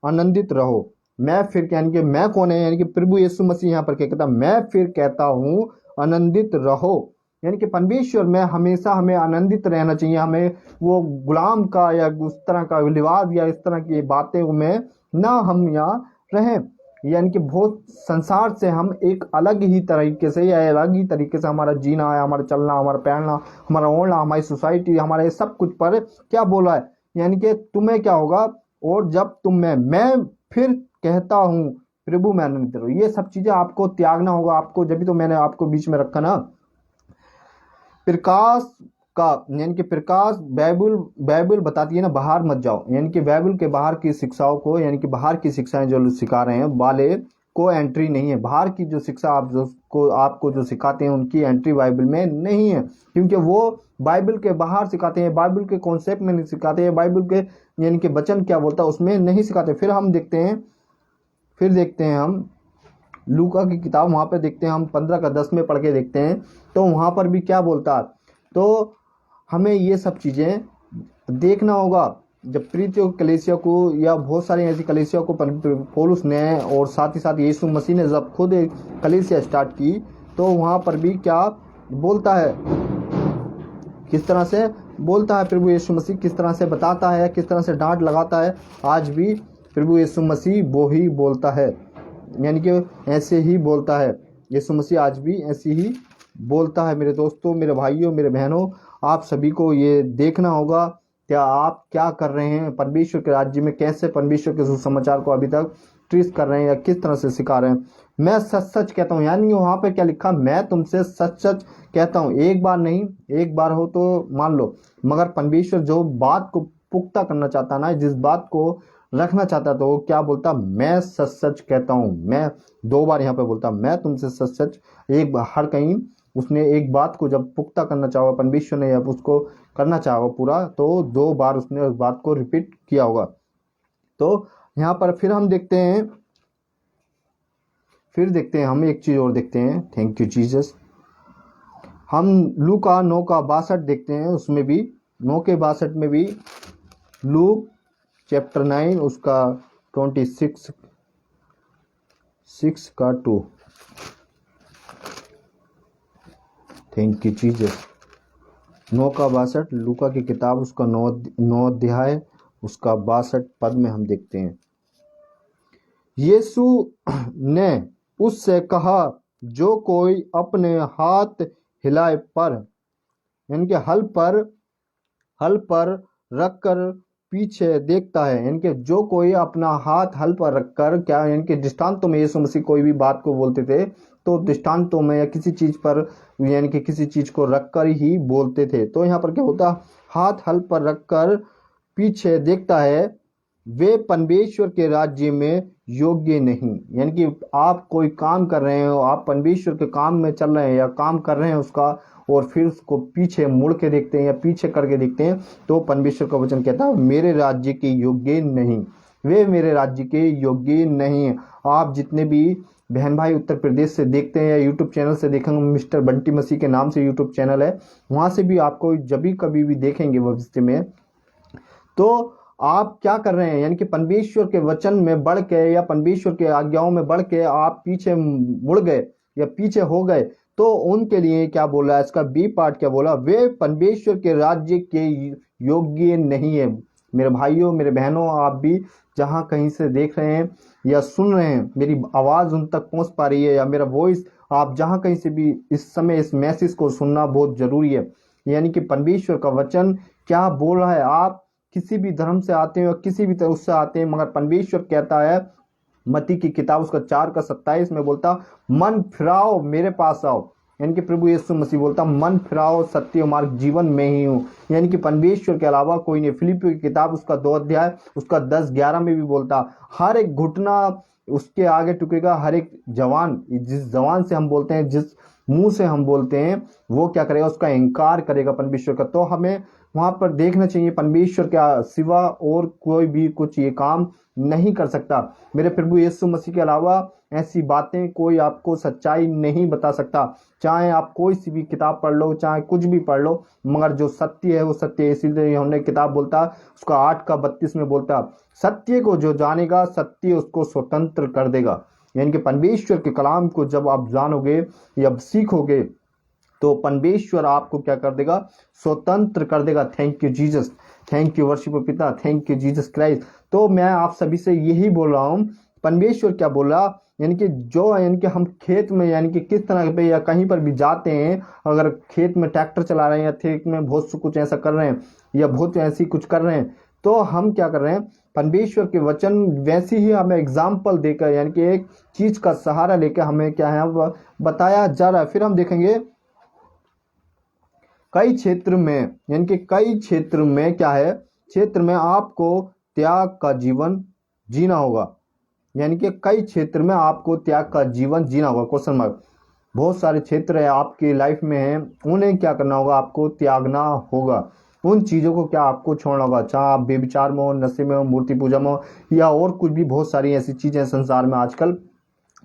आनंदित रहो। मैं फिर, यानी कि मैं कौन है, यानी कि प्रभु यीशु मसीह यहाँ पर क्या कहता, मैं फिर कहता हूँ आनंदित रहो। यानी कि परमेश्वर में हमेशा हमें आनंदित रहना चाहिए। हमें वो गुलाम का या उस तरह का लिबास या इस तरह की बातें में ना हम यहाँ रहें। यानी कि बहुत संसार से हम एक अलग ही तरीके से या अलग ही तरीके से हमारा जीना है, हमारा चलना, हमारा पहनना, हमारा ओढ़ना, हमारी सोसाइटी, हमारे सब कुछ पर क्या बोला है, यानी कि तुम्हें क्या होगा, और जब तुम में, मैं फिर कहता हूँ प्रभु में आनंदित रहो। ये सब चीजें आपको त्यागना होगा आपको, जब भी तो मैंने आपको बीच में रखा ना। प्रकाश का, यानी कि प्रकाश, बाइबल बताती है ना बाहर मत जाओ, यानी कि बाइबल के बाहर की शिक्षाओं को, यानी कि बाहर की शिक्षाएं जो सिखा रहे हैं वाले को एंट्री नहीं है। बाहर की जो शिक्षा आपको जो सिखाते हैं उनकी एंट्री बाइबल में नहीं है, क्योंकि वो बाइबल के बाहर सिखाते हैं, बाइबल के कॉन्सेप्ट में नहीं सिखाते हैं, बाइबल के यानी कि वचन क्या बोलता है उसमें नहीं सिखाते। फिर देखते हैं हम लूका की किताब, वहाँ पे देखते हैं हम 15:10 में पढ़ के देखते हैं, तो वहाँ पर भी क्या बोलता है। तो हमें ये सब चीज़ें देखना होगा। जब प्रीतियों कलीसिया को या बहुत सारी ऐसी कलीसिया को पौलुस ने और साथ ही साथ यीशु मसीह ने जब खुद कलीसिया स्टार्ट की, तो वहाँ पर भी क्या बोलता है, किस तरह से बोलता है प्रभु यीशु मसीह, किस तरह से बताता है, किस तरह से डांट लगाता है। आज भी प्रभु यीशु मसीह वो ही बोलता है, यानी कि ऐसे ही बोलता है। यीशु मसीह आज भी ऐसे ही बोलता है। मेरे दोस्तों, मेरे भाइयों, मेरे बहनों, आप सभी को ये देखना होगा क्या आप क्या कर रहे हैं परमेश्वर के राज्य में, कैसे परमेश्वर के सुसमाचार को अभी तक ट्रीट कर रहे हैं या किस तरह से सिखा रहे हैं। मैं सच सच कहता हूँ, यानी वहाँ पे क्या लिखा, मैं तुमसे सच सच कहता हूँ। एक बार नहीं, एक बार हो तो मान लो, मगर परमेश्वर जो बात को पुख्ता करना चाहता ना, जिस बात को रखना चाहता, तो वो क्या बोलता, मैं सच सच कहता हूँ। मैं 2 बार यहाँ पे बोलता, मैं तुमसे सच सच, एक बार हर कहीं उसने एक बात को जब पुख्ता करना चाहा परमेश्वर ने, जब उसको करना चाहा पूरा, तो 2 बार उसने उस बात को रिपीट किया होगा। तो यहाँ पर फिर देखते हैं हम एक चीज और देखते हैं। Thank you Jesus. हम लूका 9:62 देखते हैं, उसमें भी 9:62 में भी लूक चैप्टर 9 उसका 26:6 थैंक यू जीसस। 9:62 लूका की किताब उसका 9 अध्याय उसका 62 पद में हम देखते हैं, यीशु ने उससे कहा, जो कोई अपने हाथ हिलाए पर, यानी कि हल पर रखकर पीछे देखता है, यानी कि जो कोई अपना हाथ हल पर रखकर, क्या यानी कि दृष्टांतों में यीशु मसीह कोई भी बात को बोलते थे तो दृष्टांतों में या किसी चीज पर, यानी कि किसी चीज को रखकर ही बोलते थे। तो यहाँ पर क्या होता, हाथ हल पर रखकर पीछे देखता है, वे परमेश्वर के राज्य में योग्य नहीं। यानी कि आप कोई काम कर रहे हो, आप परमेश्वर के काम में चल रहे हैं या काम कर रहे हैं उसका, और फिर उसको पीछे मुड़ के देखते हैं या पीछे करके देखते हैं, तो परमेश्वर का वचन कहता है मेरे राज्य के योग्य नहीं, वे मेरे राज्य के योग्य नहीं है। आप जितने भी बहन भाई उत्तर प्रदेश से देखते हैं या यूट्यूब चैनल से देखेंगे, मिस्टर बंटी मसीह के नाम से यूट्यूब चैनल है, वहां से भी आपको जब भी कभी भी देखेंगे भविष्य में, तो आप क्या कर रहे हैं, यानी कि परमेश्वर के वचन में बढ़ के या परमेश्वर के आज्ञाओं में बढ़ के आप पीछे मुड़ गए या पीछे हो गए, तो उनके लिए क्या बोला, इसका बी पार्ट क्या बोला, वे परमेश्वर के राज्य के योग्य नहीं है। मेरे भाइयों, मेरे बहनों, आप भी जहां कहीं से देख रहे हैं या सुन रहे हैं, मेरी आवाज उन तक पहुंच पा रही है या मेरा वॉइस, आप जहां कहीं से भी इस समय इस मैसेज को सुनना बहुत जरूरी है। यानी कि परमेश्वर का वचन क्या बोल रहा है। आप किसी भी धर्म से आते हैं और किसी भी तरह से आते हैं, मगर परमेश्वर कहता है, मत्ती की किताब उसका 4:27 में बोलता, मन फिराओ मेरे पास आओ। यानी कि प्रभु यीशु मसीह बोलता, मन फिराओ, सत्य मार्ग जीवन में ही हूँ, यानी कि परमेश्वर के अलावा कोई नहीं। फिलिपियों की किताब उसका 2 अध्याय उसका 10-11 में भी बोलता, हर एक घुटना उसके आगे टुकेगा, हर एक जवान, जिस जवान से हम बोलते हैं, जिस मुंह से हम बोलते हैं, वो क्या करेगा, उसका इनकार करेगा परमेश्वर का। तो हमें वहां पर देखना चाहिए परमेश्वर के सिवा और कोई भी कुछ ये काम नहीं कर सकता। मेरे प्रभु यीशु मसीह के अलावा ऐसी बातें कोई आपको सच्चाई नहीं बता सकता। चाहे आप कोई सी भी किताब पढ़ लो, चाहे कुछ भी पढ़ लो, मगर जो सत्य है वो सत्य है। इसीलिए हमने किताब बोलता, उसका 8:32 में बोलता, सत्य को जो जानेगा सत्य उसको स्वतंत्र कर देगा। यानी कि परमेश्वर के कलाम को जब आप जानोगे या सीखोगे तो परमेश्वर आपको क्या कर देगा, स्वतंत्र कर देगा। Thank you Jesus, thank you worship पिता, थैंक यू जीसस क्राइस्ट। तो मैं आप सभी से यही बोल रहा हूं, परमेश्वर क्या बोला, यानी कि यानी कि हम खेत में यानी कि किस तरह पे या कहीं पर भी जाते हैं, अगर खेत में ट्रैक्टर चला रहे हैं या खेत में बहुत कुछ ऐसा कर रहे हैं या बहुत ऐसी कुछ कर रहे हैं, तो हम क्या कर रहे हैं, परमेश्वर के वचन वैसे ही हमें एग्जाम्पल देकर यानी कि एक चीज का सहारा लेकर हमें क्या है बताया जा रहा है। फिर हम देखेंगे कई क्षेत्र में, यानी कि कई क्षेत्र में क्या है, क्षेत्र में आपको त्याग का जीवन जीना होगा। यानी कि कई क्षेत्र में आपको त्याग का जीवन जीना होगा, क्वेश्चन मार्क। बहुत सारे क्षेत्र है आपकी लाइफ में है, उन्हें क्या करना होगा, आपको त्यागना होगा। उन चीजों को क्या आपको छोड़ना होगा, चाहे आप बेविचार में हो, नशे में हो, मूर्ति पूजा में हो, या और कुछ भी बहुत सारी ऐसी चीजें संसार में आजकल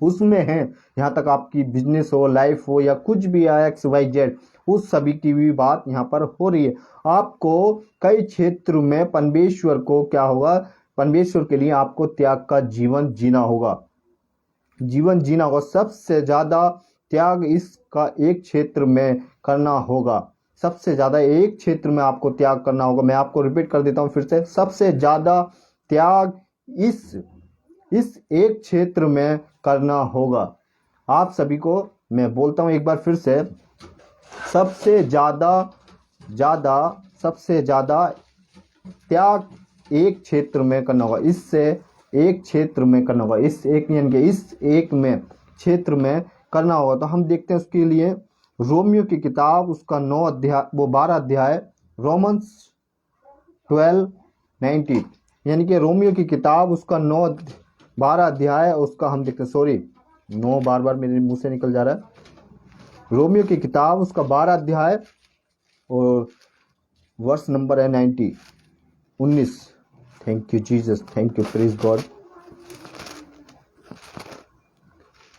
उसमें है। यहाँ तक आपकी बिजनेस हो, लाइफ हो, या कुछ भी XYZ, उस सभी की भी बात यहाँ पर हो रही है। आपको कई क्षेत्र में परमेश्वर को क्या होगा, परमेश्वर के लिए आपको त्याग का जीवन जीना होगा, जीवन जीना होगा। सबसे ज्यादा त्याग इसका एक क्षेत्र में करना होगा, सबसे ज्यादा एक क्षेत्र में आपको त्याग करना होगा। मैं आपको रिपीट कर देता हूं फिर से, सबसे ज्यादा त्याग इस एक क्षेत्र में करना होगा। आप सभी को मैं बोलता हूं एक बार फिर से, सबसे ज्यादा त्याग एक क्षेत्र में करना होगा, इससे एक क्षेत्र में करना होगा, इस एक यानी कि इस एक में क्षेत्र में करना होगा। तो हम देखते हैं उसके लिए रोमियो की किताब, उसका 9 अध्याय, वो 12 अध्याय, रोमन्स 12:19, यानी कि रोमियो की किताब उसका 12 अध्याय, उसका हम देखते हैं, सॉरी 9 बार बार मेरे मुंह से निकल जा रहा है। रोमियो की किताब उसका 12 अध्याय और वर्ष नंबर है 19। Thank you Jesus, thank you praise God.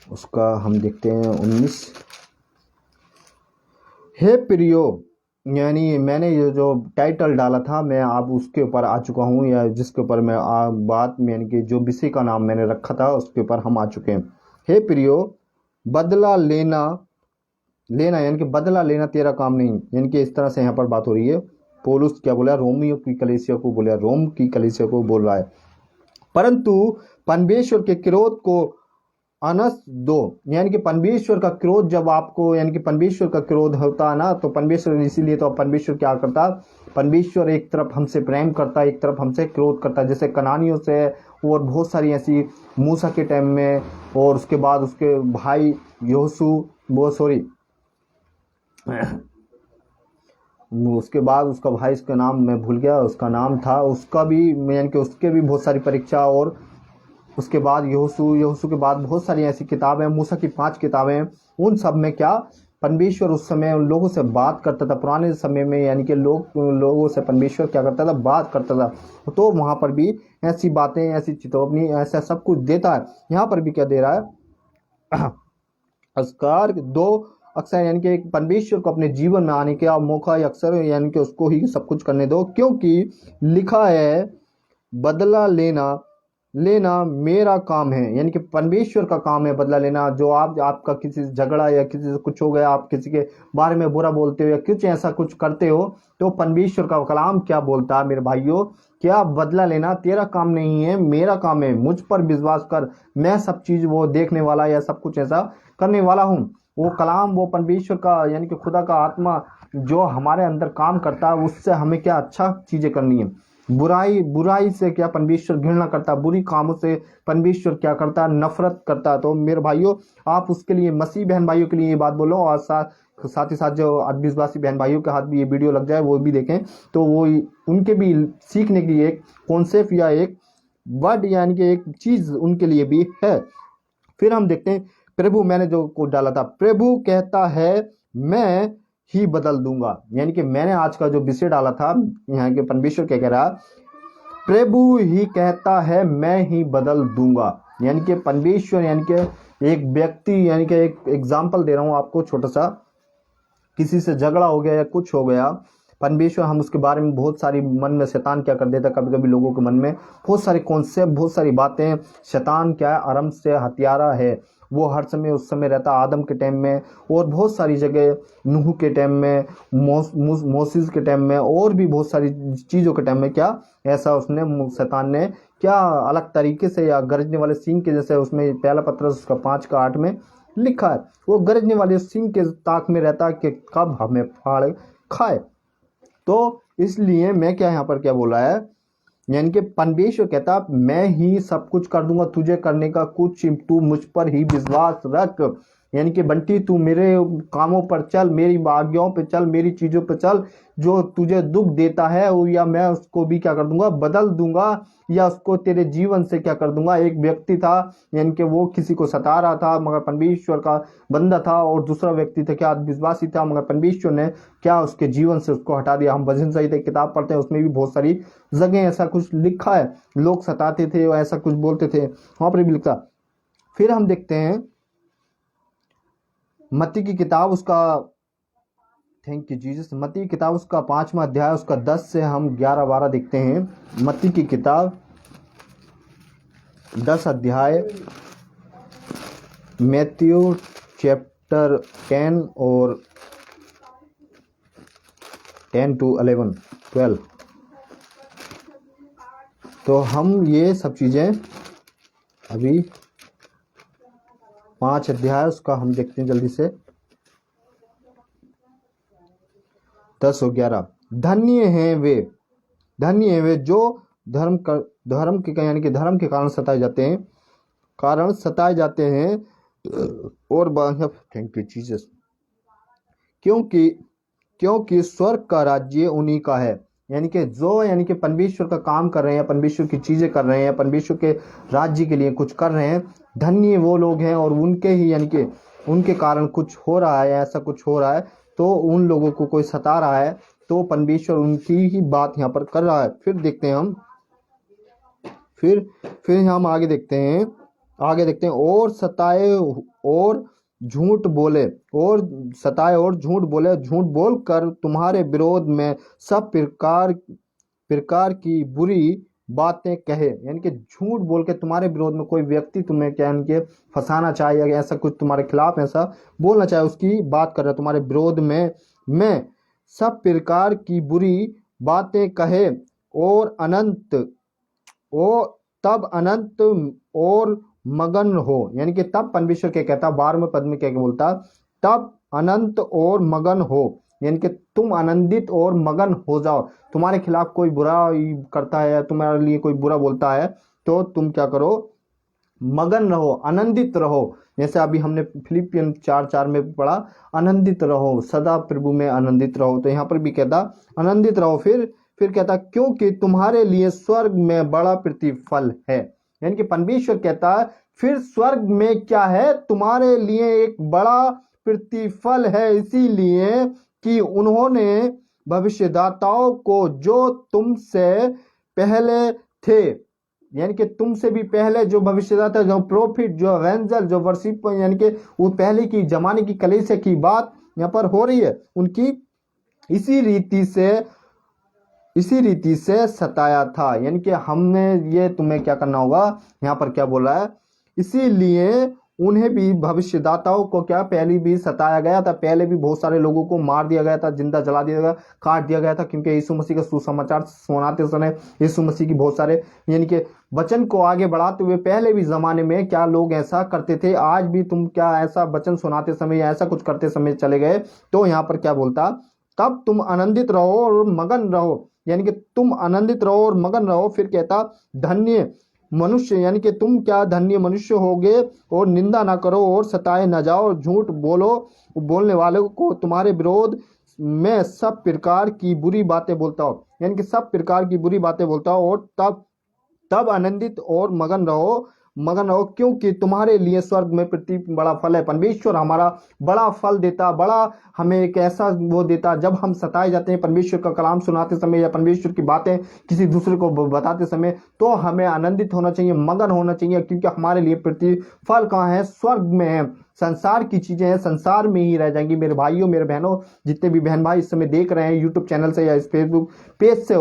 उसका हम देखते हैं 19। हे प्रियो, यानी मैंने ये जो टाइटल डाला था मैं अब उसके ऊपर आ चुका हूँ, या जिसके ऊपर मैं बात में यानी कि जो विषय का नाम मैंने रखा था उसके ऊपर हम आ चुके हैं। हे प्रियो, बदला लेना यानी कि बदला लेना तेरा काम नहीं, यानी कि इस तरह से यहाँ पर बात हो रही है। पौलुस क्या बोला, रोमियो की कलीसिया को बोला, रोम की कलीसिया को बोल रहा है, परंतु परमेश्वर के क्रोध को अनस दो। यानी कि परमेश्वर का क्रोध जब आपको, यानी कि परमेश्वर का क्रोध होता है ना, तो परमेश्वर, इसीलिए तो परमेश्वर क्या करता, परमेश्वर एक तरफ हमसे प्रेम करता है, एक तरफ हमसे क्रोध करता है। जैसे कनानियों से और बहुत सारी ऐसी मूसा के टाइम में, और उसके बाद उसके भाई योसू, वो सॉरी उसके बाद उसका भाई, इसका नाम मैं भूल गया, उसका नाम था, उसका भी यानी कि उसके भी बहुत सारी परीक्षा, और उसके बाद यहोशू के बाद बहुत सारी ऐसी किताबें, मूसा की 5 किताबें, उन सब में क्या परमेश्वर उस समय उन लोगों से बात करता था। पुराने समय में यानी कि लोगों से परमेश्वर क्या करता था, बात करता था। तो वहां पर भी ऐसी बातें, ऐसी चेतावनी, ऐसा सब कुछ देता है। यहाँ पर भी क्या दे रहा है, अस्कार दो अक्सर, यानी कि परमेश्वर को अपने जीवन में आने का मौका अक्सर, यानी कि उसको ही सब कुछ करने दो, क्योंकि लिखा है बदला लेना मेरा काम है। यानी कि परमेश्वर का काम है बदला लेना। जो आपका किसी से झगड़ा या किसी से कुछ हो गया, आप किसी के बारे में बुरा बोलते हो या कुछ ऐसा कुछ करते हो, तो परमेश्वर का कलाम क्या बोलता है मेरे भाइयों, क्या बदला लेना तेरा काम नहीं है, मेरा काम है। मुझ पर विश्वास कर, मैं सब चीज वो देखने वाला या सब कुछ ऐसा करने वाला हूँ। वो कलाम, वो परमेश्वर का यानी कि खुदा का आत्मा जो हमारे अंदर काम करता है, उससे हमें क्या अच्छा चीजें करनी है। बुराई से क्या परमेश्वर घृणा करता, बुरी कामों से परमेश्वर क्या करता, नफरत करता। तो मेरे भाइयों, आप उसके लिए, मसीह बहन भाइयों के लिए ये बात बोलो, और साथ ही साथ जो अविश्वासी बहन भाइयों के हाथ भी ये वीडियो लग जाए, वो भी देखें, तो वो उनके भी सीखने के लिए एक कॉन्सेप्ट या एक वर्ड यानी कि एक चीज उनके लिए भी है। फिर हम देखते हैं प्रभु मैंने जो कोट डाला था, प्रभु कहता है मैं ही बदल दूंगा। यानी कि मैंने आज का जो विषय डाला था, यहाँ के परमेश्वर क्या कह रहा, प्रभु ही कहता है मैं ही बदल दूंगा। यानी कि परमेश्वर, यानी कि एक व्यक्ति, यानी कि एक एग्जाम्पल दे रहा हूं आपको छोटा सा, किसी से झगड़ा हो गया या कुछ हो गया, परमेश्वर हम उसके बारे में बहुत सारी, मन में शैतान क्या कर देता है, कभी कभी लोगों के मन में बहुत सारे कॉन्सेप्ट, बहुत सारी बातें। शैतान क्या है, आरंभ से हत्यारा है, वो हर समय उस समय रहता आदम के टाइम में, और बहुत सारी जगह नूह के टाइम में, मोसेस के टाइम में, और भी बहुत सारी चीज़ों के टाइम में क्या ऐसा उसने, शैतान ने क्या अलग तरीके से, या गरजने वाले सिंह के जैसे, उसमें पहला पत्रस उसका 5:8 में लिखा है, वो गरजने वाले सिंह के ताक में रहता है कि कब हमें फाड़ खाए। तो इसलिए मैं क्या यहाँ पर क्या बोला है, यानी कि परमेश्वर कहता मैं ही सब कुछ कर दूंगा, तुझे करने का कुछ, तू मुझ पर ही विश्वास रख। यानी कि बंटी तू मेरे कामों पर चल, मेरी आज्ञाओं पे चल, मेरी चीजों पे चल, जो तुझे दुख देता है या मैं उसको भी क्या कर दूंगा, बदल दूंगा, या उसको तेरे जीवन से क्या कर दूंगा। एक व्यक्ति था, यानी कि वो किसी को सता रहा था, मगर परमेश्वर का बंदा था, और दूसरा व्यक्ति था क्या विश्वासी था, मगर परमेश्वर ने क्या उसके जीवन से उसको हटा दिया। हम भजन संहिता की किताब पढ़ते हैं, उसमें भी बहुत सारी जगह ऐसा कुछ लिखा है, लोग सताते थे और ऐसा कुछ बोलते थे, वहां पर भी लिखा। फिर हम देखते हैं मत्ती की किताब, उसका, थैंक यू जीसस, मत्ती की किताब उसका 5वां अध्याय, उसका 10 से हम 11-12 देखते हैं। मत्ती की किताब 10 अध्याय, मैथ्यू चैप्टर 10 और 10 to 11, 12। तो हम ये सब चीज़ें अभी 5 अध्याय उसका हम देखते हैं जल्दी से, 10 और 11। धन्य हैं वे जो धर्म के यानी कि धर्म के कारण सताए जाते हैं और थैंक यू जीसस, क्योंकि स्वर्ग का राज्य उन्हीं का है। यानी कि जो, यानी कि परमेश्वर का काम कर रहे हैं, परमेश्वर की चीजें कर रहे हैं, परमेश्वर के राज्य के लिए कुछ कर रहे हैं, धन्य वो लोग हैं, और उनके ही, यानी कि उनके कारण कुछ हो रहा है, ऐसा कुछ हो रहा है, तो उन लोगों को कोई सता रहा है, तो परमेश्वर उनकी ही बात यहाँ पर कर रहा है। फिर देखते हैं हम, फिर हम आगे देखते हैं, और सताए और झूठ बोले, झूठ बोल कर तुम्हारे विरोध में सब प्रकार की बुरी बातें कहे। यानी कि झूठ बोल के तुम्हारे विरोध में कोई व्यक्ति तुम्हें क्या, यानी कि फंसाना चाहे, या ऐसा कुछ तुम्हारे खिलाफ ऐसा बोलना चाहे, उसकी बात कर रहा है, तुम्हारे विरोध में सब प्रकार की बुरी बातें कहे, और तब अनंत और मगन हो। यानी कि तब परमेश्वर क्या कहता, 12वें पद में क्या बोलता, तब अनंत और मगन हो। यानी कि तुम आनंदित और मगन हो जाओ। तुम्हारे खिलाफ कोई बुरा करता है, तुम्हारे लिए कोई बुरा बोलता है, तो तुम क्या करो, मगन रहो, आनंदित रहो। जैसे अभी हमने फिलिपियन 4:4 में पढ़ा, आनंदित रहो, सदा प्रभु में आनंदित रहो। तो यहाँ पर भी कहता आनंदित रहो। फिर कहता क्योंकि तुम्हारे लिए स्वर्ग में बड़ा प्रतिफल है। यानी कि परमेश्वर कहता है फिर स्वर्ग में क्या है, तुम्हारे लिए एक बड़ा प्रतिफल है, इसीलिए कि उन्होंने भविष्यदाताओं को जो तुमसे पहले थे, यानी कि तुमसे भी पहले जो भविष्यदाता, जो प्रोफिट, जो एवेंजर, जो वर्शिप, यानी कि वो पहले की जमाने की कलीसिया की बात यहाँ पर हो रही है, उनकी इसी रीति से सताया था। यानी कि हमने ये तुम्हें क्या करना होगा, यहाँ पर क्या बोला है, इसीलिए उन्हें भी भविष्यदाताओं को क्या पहले भी सताया गया था, पहले भी बहुत सारे लोगों को मार दिया गया था, जिंदा जला दिया गया, काट दिया गया था, क्योंकि यीशु मसीह का सुसमाचार सुनाते समय यीशु मसीह की बहुत सारे, यानी कि वचन को आगे बढ़ाते हुए पहले भी जमाने में क्या लोग ऐसा करते थे। आज भी तुम क्या ऐसा वचन सुनाते समय या ऐसा कुछ करते समय चले गए, तो यहाँ पर क्या बोलता, तब तुम आनंदित रहो और मगन रहो। यानी कि तुम आनंदित रहो और मगन रहो। फिर कहता धन्य मनुष्य, यानी कि तुम क्या धन्य मनुष्य होगे, और निंदा ना करो और सताए न जाओ, झूठ बोलने वालों को तुम्हारे विरोध में सब प्रकार की बुरी बातें बोलता हो। यानी कि सब प्रकार की बुरी बातें बोलता हो, और तब आनंदित और मगन रहो, मगन रहो, क्योंकि तुम्हारे लिए स्वर्ग में प्रति बड़ा फल है। परमेश्वर हमारा बड़ा फल देता, बड़ा हमें एक ऐसा वो देता। जब हम सताए जाते हैं परमेश्वर का कलाम सुनाते समय या परमेश्वर की बातें किसी दूसरे को बताते समय, तो हमें आनंदित होना चाहिए, मगन होना चाहिए, क्योंकि हमारे लिए प्रतिफल कहाँ है? स्वर्ग में है। संसार की चीजें हैं, संसार में ही रह जाएंगी। मेरे भाइयों, मेरे बहनों, जितने भी बहन भाई इस समय देख रहे हैं यूट्यूब चैनल से या इस फेसबुक पेज से,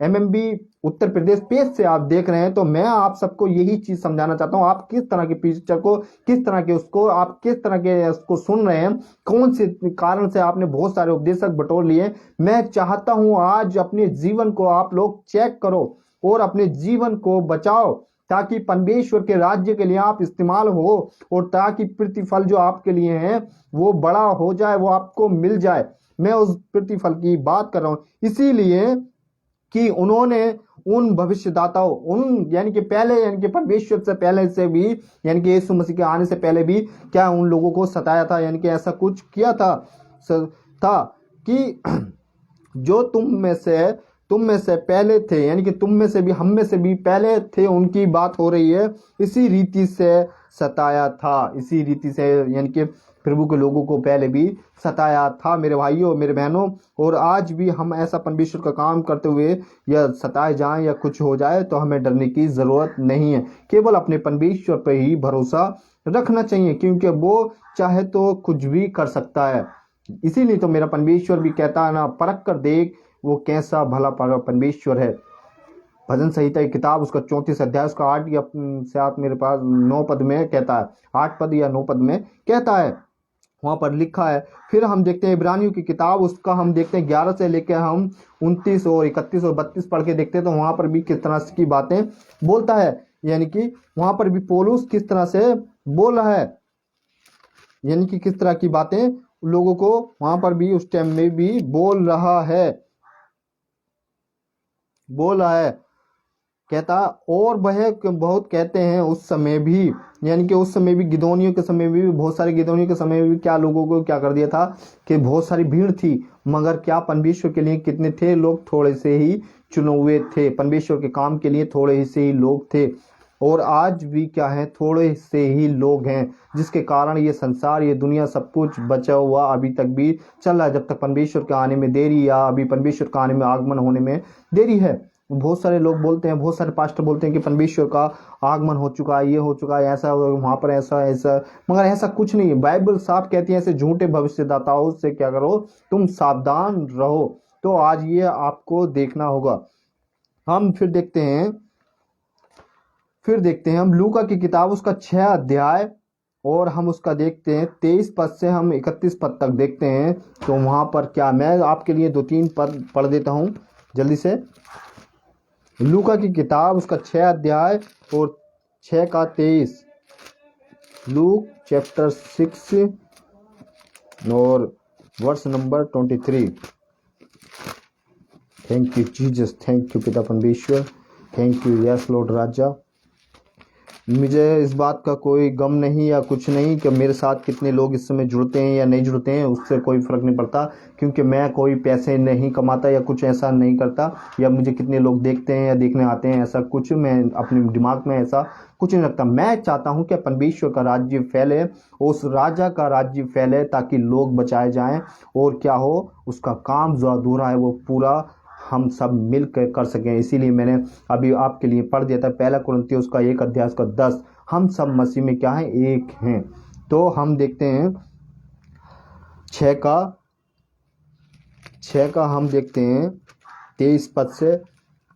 एमएमबी उत्तर प्रदेश पेज से आप देख रहे हैं, तो मैं आप सबको यही चीज समझाना चाहता हूं। आप किस तरह के पिक्चर को, किस तरह के उसको, आप किस तरह के उसको सुन रहे हैं, कौन से कारण से आपने बहुत सारे उपदेशक बटोर लिए। मैं चाहता हूं आज अपने जीवन को आप लोग चेक करो और अपने जीवन को बचाओ, ताकि परमेश्वर के राज्य के लिए आप इस्तेमाल हो, और ताकि प्रतिफल जो आपके लिए है वो बड़ा हो जाए, वो आपको मिल जाए। मैं उस प्रतिफल की बात कर रहा हूं, इसीलिए कि उन्होंने उन भविष्यदाताओं, उन यानी कि पहले, यानी कि परमेश्वर से पहले से भी, यानी कि यीशु मसीह के आने से पहले भी क्या उन लोगों को सताया था, यानी कि ऐसा कुछ किया था कि जो तुम में से पहले थे, यानी कि तुम में से भी, हम में से भी पहले थे, उनकी बात हो रही है। इसी रीति से सताया था, इसी रीति से यानी कि प्रभु के लोगों को पहले भी सताया था मेरे भाइयों, मेरे बहनों। और आज भी हम ऐसा परमेश्वर का काम करते हुए या सताए जाएं या कुछ हो जाए तो हमें डरने की जरूरत नहीं है। केवल अपने परमेश्वर पर ही भरोसा रखना चाहिए, क्योंकि वो चाहे तो कुछ भी कर सकता है। इसीलिए तो मेरा परमेश्वर भी कहता है ना, परख कर देख वो कैसा भला परमेश्वर है। भजन संहिता की किताब उसका 34 अध्याय उसका 8 या 7 मेरे पास 9 पद में कहता है, 8 पद या 9 पद में कहता है, वहां पर लिखा है। फिर हम देखते हैं इब्रानियों की किताब, उसका हम देखते हैं 11 से लेकर हम 29 और 31 और 32 पढ़ के देखते हैं, तो वहां पर भी किस तरह की बातें बोलता है, यानी कि वहां पर भी पौलुस किस तरह से बोल रहा है, यानी कि किस तरह की बातें लोगों को वहां पर भी उस टाइम में भी बोल रहा है। कहता, और वह बहुत कहते हैं उस समय भी, यानी कि उस समय भी, गिदोनियों के समय में भी, बहुत सारे गिदोनियों के समय में भी क्या लोगों को क्या कर दिया था कि बहुत सारी भीड़ थी, मगर क्या परमेश्वर के लिए कितने थे लोग? थोड़े से ही चुने हुए थे। परमेश्वर के काम के लिए थोड़े से ही लोग थे। और आज भी क्या है? थोड़े से ही लोग हैं, जिसके कारण ये संसार, ये दुनिया, सब कुछ बचा हुआ अभी तक भी चल रहा है, जब तक परमेश्वर के आने में देरी या अभी परमेश्वर के आने में आगमन होने में देरी है। बहुत सारे लोग बोलते हैं, बहुत सारे पास्टर बोलते हैं कि परमेश्वर का आगमन हो चुका है, ये हो चुका है, ऐसा वहां पर ऐसा ऐसा, मगर ऐसा कुछ नहीं है। बाइबल साफ कहती है ऐसे झूठे भविष्यदाताओं से क्या करो? तुम सावधान रहो। तो आज ये आपको देखना होगा। हम फिर देखते हैं हम लूका की किताब उसका 6 अध्याय, और हम उसका देखते हैं 23 पद से हम 31 पद तक देखते हैं। तो वहां पर क्या, मैं आपके लिए 2-3 पद पढ़ देता हूं जल्दी से। लूका की किताब उसका 6 अध्याय और 6 का 23। लूक चैप्टर 6 और verse number 23। Thank you Jesus, thank you पिता परमेश्वर, थैंक यू यस लॉर्ड राजा। मुझे इस बात का कोई गम नहीं या कुछ नहीं कि मेरे साथ कितने लोग इस समय जुड़ते हैं या नहीं जुड़ते हैं, उससे कोई फ़र्क नहीं पड़ता, क्योंकि मैं कोई पैसे नहीं कमाता या कुछ ऐसा नहीं करता, या मुझे कितने लोग देखते हैं या देखने आते हैं, ऐसा कुछ मैं अपने दिमाग में ऐसा कुछ नहीं रखता। मैं चाहता हूँ कि परमेश्वर का राज्य फैले, उस राजा का राज्य फैले, ताकि लोग बचाए जाएं, और क्या हो, उसका काम जो अधूरा है वो पूरा हम सब मिल कर सकें। इसीलिए मैंने अभी आपके लिए पढ़ दिया था, 1 कुरिन्थियों उसका 1 अध्याय उसका 10। हम सब मसीह में क्या है? एक हैं। तो हम देखते हैं 6 का हम देखते हैं 23 पद से,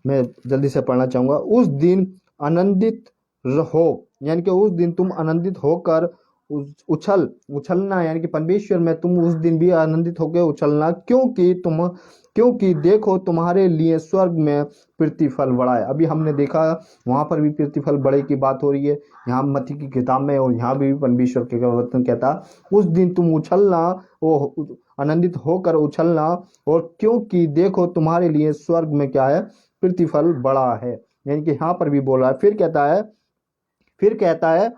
मैं जल्दी से पढ़ना चाहूँगा। उस दिन आनंदित रहो, यानी कि उस दिन तुम आनंदित होकर उछलना, यानी कि परमेश्वर में तुम उस दिन भी आनंदित होकर उछलना, क्योंकि देखो तुम्हारे लिए स्वर्ग में प्रतिफल बड़ा है। अभी हमने देखा वहां पर भी प्रतिफल बड़े की बात हो रही है, यहाँ मत्ती की किताब में, और यहाँ भी परमेश्वर के वचन कहता उस दिन तुम उछलना, वो आनंदित होकर उछलना, और क्योंकि देखो तुम्हारे लिए स्वर्ग में क्या है? प्रतिफल बड़ा है। यानी कि यहाँ पर भी बोल रहा है। फिर कहता है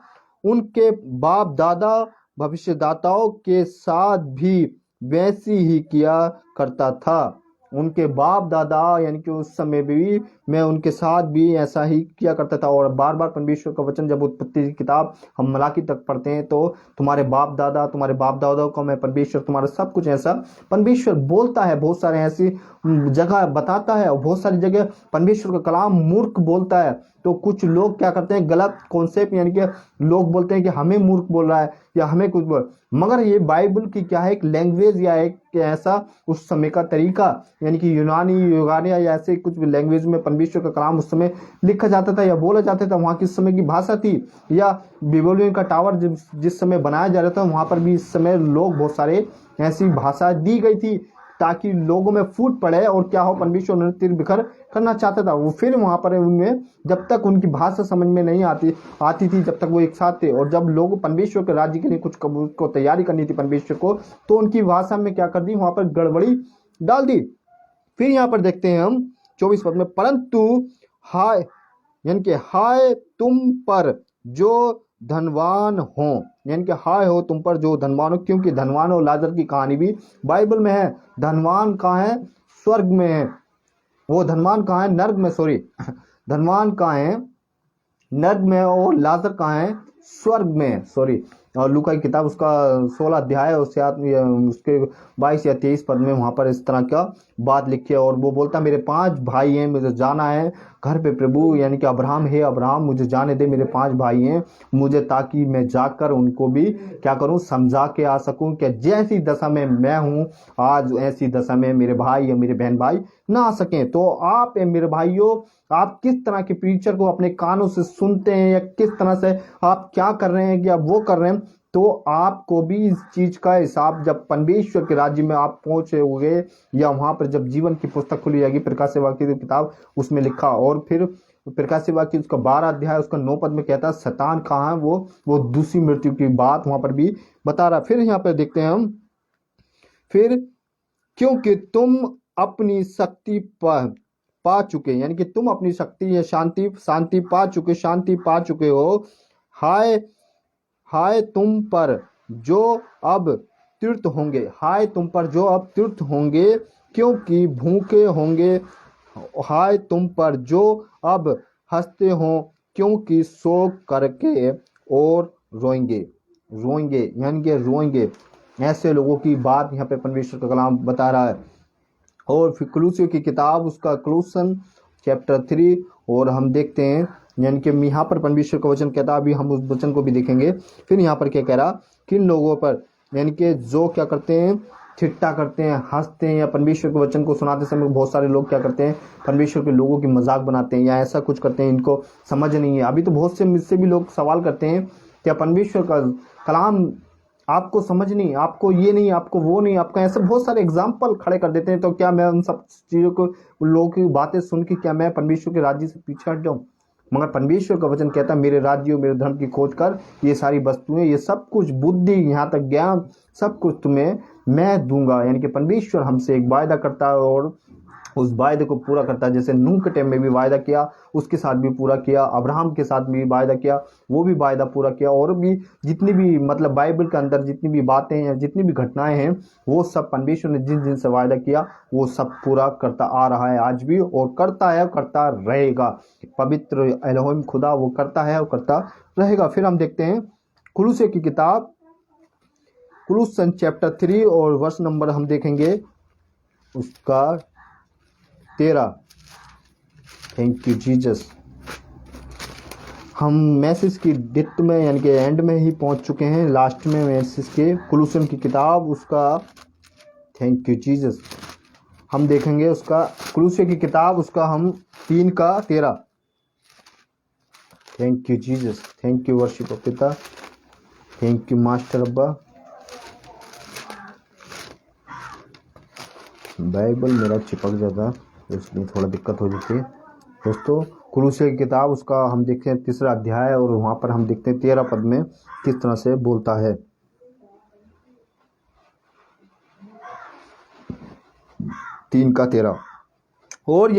उनके बाप दादा भविष्यदाताओं के साथ भी वैसी ही किया करता था। उनके बाप दादा यानी कि उस समय भी मैं उनके साथ भी ऐसा ही किया करता था। और बार बार परमेश्वर का वचन जब उत्पत्ति की किताब हम मलाकी तक पढ़ते हैं तो तुम्हारे बाप दादा को मैं परमेश्वर तुम्हारा सब कुछ ऐसा परमेश्वर बोलता है। बहुत सारे ऐसी जगह बताता है और बहुत सारी जगह परमेश्वर का कलाम मूर्ख बोलता है। तो कुछ लोग क्या करते हैं, गलत कॉन्सेप्ट यानी कि लोग बोलते हैं कि हमें मूर्ख बोल रहा है या हमें कुछ बोल, मगर ये बाइबल की क्या है, एक लैंग्वेज या एक ऐसा उस समय का तरीका यानी कि यूनानी युगानिया या ऐसे कुछ भी लैंग्वेज में परमेश्वर का कलाम उस समय लिखा जाता था या बोला जाता था। वहाँ किस समय की भाषा थी, या बेबीलोन का टावर जिस समय बनाया जा रहा था वहाँ पर भी इस समय लोग बहुत सारे ऐसी भाषा दी गई थी ताकि लोगों में फूट पड़े और क्या हो, परमेश्वर उन्हें तिर बिखर करना चाहता था। वो फिर वहां पर उनमें जब तक उनकी भाषा समझ में नहीं आती थी जब तक वो एक साथ थे, और जब लोग परमेश्वर के राज्य के लिए कुछ को तैयारी करनी थी परमेश्वर को, तो उनकी भाषा में क्या कर दी, वहां पर गड़बड़ी डाल दी। फिर यहाँ पर देखते हैं हम 24 पद में, परंतु हाय यानी कि हाय तुम पर जो धनवान हो, यानी कि हाय हो तुम पर जो धनवान हो, क्योंकि धनवान और लाजर की कहानी भी बाइबल में है। धनवान कहाँ है, स्वर्ग में है। वो धनवान कहाँ है, नर्क में, सॉरी धनवान कहाँ है, नर्क में, और लाजर कहाँ है, स्वर्ग में, सॉरी। और लूका की किताब उसका 16 अध्याय उसके 22 या 23 पद में वहां पर इस तरह का बात लिखी है। और वो बोलता मेरे 5 भाई हैं, मुझे जाना है घर पे प्रभु, यानी कि अब्राहम है, अब्राहम मुझे जाने दे, मेरे 5 भाई हैं मुझे, ताकि मैं जाकर उनको भी क्या करूं, समझा के आ सकूं कि जैसी दशा में मैं हूं आज ऐसी दशा में मेरे भाई या मेरे बहन भाई ना आ सकें। तो आप मेरे भाइयों, आप किस तरह के प्रीचर को अपने कानों से सुनते हैं या किस तरह से आप क्या कर रहे हैं या वो कर रहे हैं, तो आपको भी इस चीज का हिसाब जब परमेश्वर के राज्य में आप पहुंचे हुए या वहां पर जब जीवन की पुस्तक खुली जाएगी, प्रकाश वाक्य की किताब उसमें लिखा। और फिर प्रकाश वाक्य उसका 12 अध्याय उसका 9 पद में कहता है शैतान कहाँ है, वो दूसरी मृत्यु की बात वहां पर भी बता रहा। फिर यहाँ पे देखते हैं हम, फिर क्योंकि तुम अपनी शक्ति पा चुके, यानी कि तुम अपनी शक्ति या शांति पा चुके हो। हाय हाय तुम पर जो अब तीर्थ होंगे, हाय तुम पर जो अब तीर्थ होंगे, क्योंकि भूखे होंगे। हाय तुम पर जो अब हंसते हो, क्योंकि शोक करके और रोएंगे यानी कि रोएंगे। ऐसे लोगों की बात यहाँ पे परमेश्वर का कलाम बता रहा है। और फिर कुलूसियों की किताब उसका क्लूसन चैप्टर 3, और हम देखते हैं यानी कि यहाँ पर परमेश्वर का वचन कहता है, अभी हम उस वचन को भी देखेंगे। फिर यहाँ पर क्या कह रहा, किन लोगों पर, यानी कि जो क्या करते हैं, ठिट्टा करते हैं, हंसते हैं, या परमेश्वर के वचन को सुनाते समय बहुत सारे लोग क्या करते हैं, परमेश्वर के लोगों की मजाक बनाते हैं या ऐसा कुछ करते हैं, इनको समझ नहीं है। अभी तो बहुत से मुझसे भी लोग सवाल करते हैं क्या परमेश्वर का कलाम आपको समझ नहीं, आपको ये नहीं, आपको वो नहीं, आपका ऐसे बहुत सारे एग्जाम्पल खड़े कर देते हैं। तो क्या मैं उन सब चीज़ों को, उन लोगों की बातें सुन के क्या मैं परमेश्वर के राज्य से पीछे हट जाऊं? मगर परमेश्वर का वचन कहता है मेरे राज्य और मेरे धर्म की खोज कर, ये सारी वस्तुएं, ये सब कुछ, बुद्धि यहाँ तक ज्ञान, सब कुछ तुम्हें मैं दूंगा। यानी कि परमेश्वर हमसे एक वायदा करता है और उस वायदे को पूरा करता है। जैसे नूह के टाइम में भी वायदा किया, उसके साथ भी पूरा किया, अब्राहम के साथ भी वायदा किया, वो भी वायदा पूरा किया। और भी जितनी भी मतलब बाइबल के अंदर जितनी भी बातें हैं, जितनी भी घटनाएं हैं, वो सब परमेश्वर ने जिन जिन से वायदा किया वो सब पूरा करता आ रहा है आज भी, और करता है, करता रहेगा। पवित्र एलोहिम खुदा वो करता है और करता रहेगा। फिर हम देखते हैं कुलूसियों की किताब, कुलूसन चैप्टर 3 और वर्ष नंबर हम देखेंगे उसका 13। Thank you Jesus. हम मैसेज की डिट में यानी कि एंड में ही पहुंच चुके हैं, लास्ट में मैसेज के कुलूसन की किताब उसका, थैंक यू जीसस, हम देखेंगे उसका कुलूसियों की किताब उसका हम 3 का 13। Thank you Jesus, thank you worship पिता, थैंक यू मास्टर अब्बा। बाइबल मेरा चिपक जाता इसलिए थोड़ा दिक्कत हो जाती है दोस्तों। कुलूसियों की किताब उसका हम देखते हैं 3 अध्याय, और वहाँ पर हम देखते हैं 13 पद में किस तरह से बोलता है। 3 का 13, और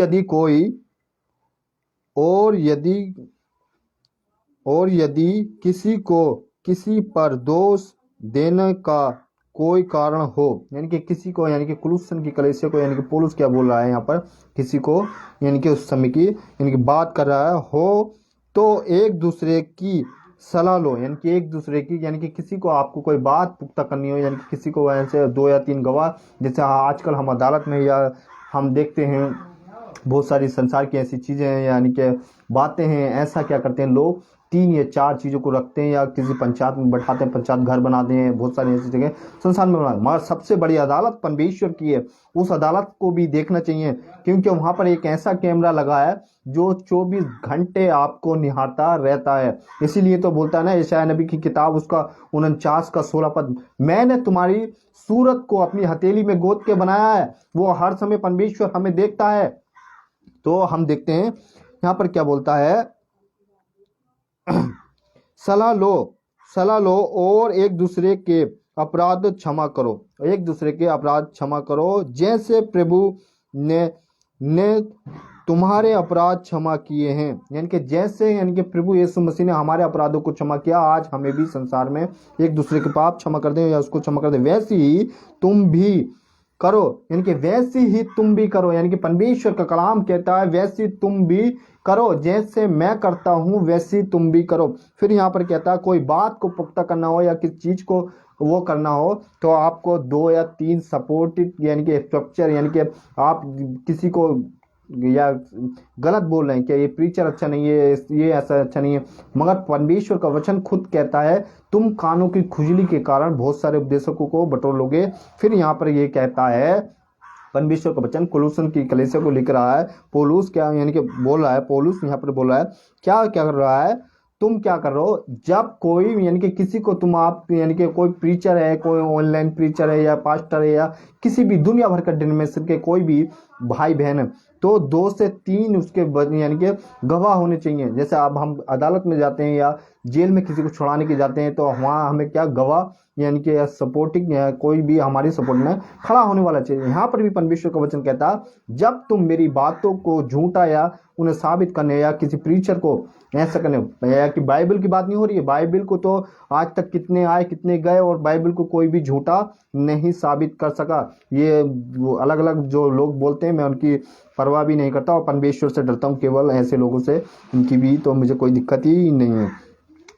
यदि किसी को किसी पर दोष देने का कोई कारण हो, यानी कि किसी को, यानी कि कुलुसन की कलीसिया को, यानी कि पौलुस क्या बोल रहा है यहाँ पर, किसी को यानी कि उस समय की यानी कि बात कर रहा है, हो तो एक दूसरे की सलाह लो, यानी कि एक दूसरे की, यानी कि किसी को आपको कोई बात पुख्ता करनी हो, यानी कि किसी को ऐसे 2 या 3 गवाह, जैसे आजकल हम अदालत में या हम देखते हैं बहुत सारी संसार की ऐसी चीज़ें हैं, यानी कि बातें हैं, ऐसा क्या करते हैं लोग 3 या 4 चीज़ों को रखते हैं या किसी पंचायत में बैठाते हैं, पंचायत घर बनाते हैं, बहुत सारी ऐसी जगह संसार में बनाते हैं, मगर सबसे बड़ी अदालत परमेश्वर की है। उस अदालत को भी देखना चाहिए, क्योंकि वहाँ पर एक ऐसा कैमरा लगा है जो 24 घंटे आपको निहारता रहता है। इसीलिए तो बोलता है ना यशायाह नबी की किताब उसका 49 का 16 पद, मैंने तुम्हारी सूरत को अपनी हथेली में गोद के बनाया है। वो हर समय परमेश्वर हमें देखता है। तो हम देखते हैं यहाँ पर क्या बोलता है, सलाह लो और एक दूसरे के अपराध क्षमा करो, एक दूसरे के अपराध क्षमा करो, जैसे प्रभु ने तुम्हारे अपराध क्षमा किए हैं। यानी कि जैसे, यानी कि प्रभु यीशु मसीह ने हमारे अपराधों को क्षमा किया, आज हमें भी संसार में एक दूसरे के पाप क्षमा कर दें या उसको क्षमा कर दें, वैसे ही तुम भी करो, यानी कि वैसे ही तुम भी करो, यानी कि परमेश्वर का कलाम कहता है वैसे तुम भी करो, जैसे मैं करता हूं वैसे तुम भी करो। फिर यहाँ पर कहता है कोई बात को पुख्ता करना हो या किसी चीज को वो करना हो तो आपको 2 या 3 सपोर्टिव, यानी कि स्ट्रक्चर, यानी कि आप किसी को या गलत बोल रहे हैं कि ये प्रीचर अच्छा नहीं है, ये ऐसा अच्छा नहीं है, मगर परमेश्वर का वचन खुद कहता है तुम कानों की खुजली के कारण बहुत सारे उपदेशकों को बटोर लोगे। फिर यहाँ पर ये कहता है परमेश्वर का वचन कुलुसन की कलीसिया को लिख रहा है, पौलुस क्या यानी कि बोल रहा है, पौलुस यहाँ पर बोल रहा है क्या क्या कर रहा है, तुम क्या कर रहे हो, जब कोई यानी कि किसी को तुम आप यानी कि कोई प्रीचर है, कोई ऑनलाइन प्रीचर है या पास्टर है या किसी भी दुनिया भर का डिनोमिनेशन के कोई भी भाई बहन है, तो 2 से 3 उसके यानी कि गवाह होने चाहिए। जैसे अब हम अदालत में जाते हैं या जेल में किसी को छुड़ाने के जाते हैं तो वहाँ हमें क्या गवाह यानी कि सपोर्टिंग या कोई भी हमारी सपोर्ट में खड़ा होने वाला चाहिए। यहाँ पर भी परमेश्वर का वचन कहता है जब तुम मेरी बातों को झूठा या उन्हें साबित करने या किसी प्रीचर को ऐसा करने, या कि बाइबल की बात नहीं हो रही है, बाइबल को तो आज तक कितने आए कितने गए और बाइबल को कोई भी झूठा नहीं साबित कर सका। ये अलग अलग जो लोग बोलते हैं मैं उनकी परवाह भी नहीं करता और परमेश्वर से डरता हूँ, केवल ऐसे लोगों से, इनकी भी तो मुझे कोई दिक्कत ही नहीं है।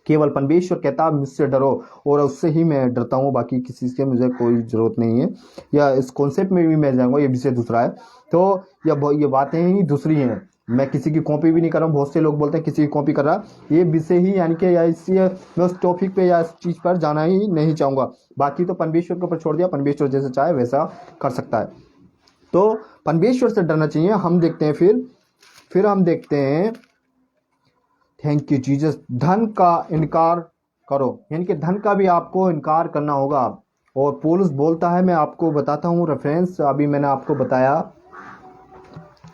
केवल परमेश्वर कहता मुझसे डरो और उससे ही मैं डरता हूँ, बाकी किसी से मुझे कोई ज़रूरत नहीं है। या इस कॉन्सेप्ट में भी मैं जाऊँगा, ये विषय दूसरा है। तो ये बातें ही दूसरी हैं, मैं किसी की कॉपी भी नहीं कर रहा हूँ। बहुत से लोग बोलते हैं किसी की कॉपी कर रहा, ये विषय ही यानी कि या इसलिए मैं उस टॉपिक पे या इस चीज़ पर जाना ही नहीं चाहूँगा। बाकी तो परमेश्वर के ऊपर छोड़ दिया, परमेश्वर जैसे चाहे वैसा कर सकता है। तो परमेश्वर से डरना चाहिए। हम देखते हैं फिर हम देखते हैं, थैंक यू जीसस, धन का इनकार करो, यानी कि धन का भी आपको इनकार करना होगा। और पौलुस बोलता है, मैं आपको बताता हूँ रेफरेंस, अभी मैंने आपको बताया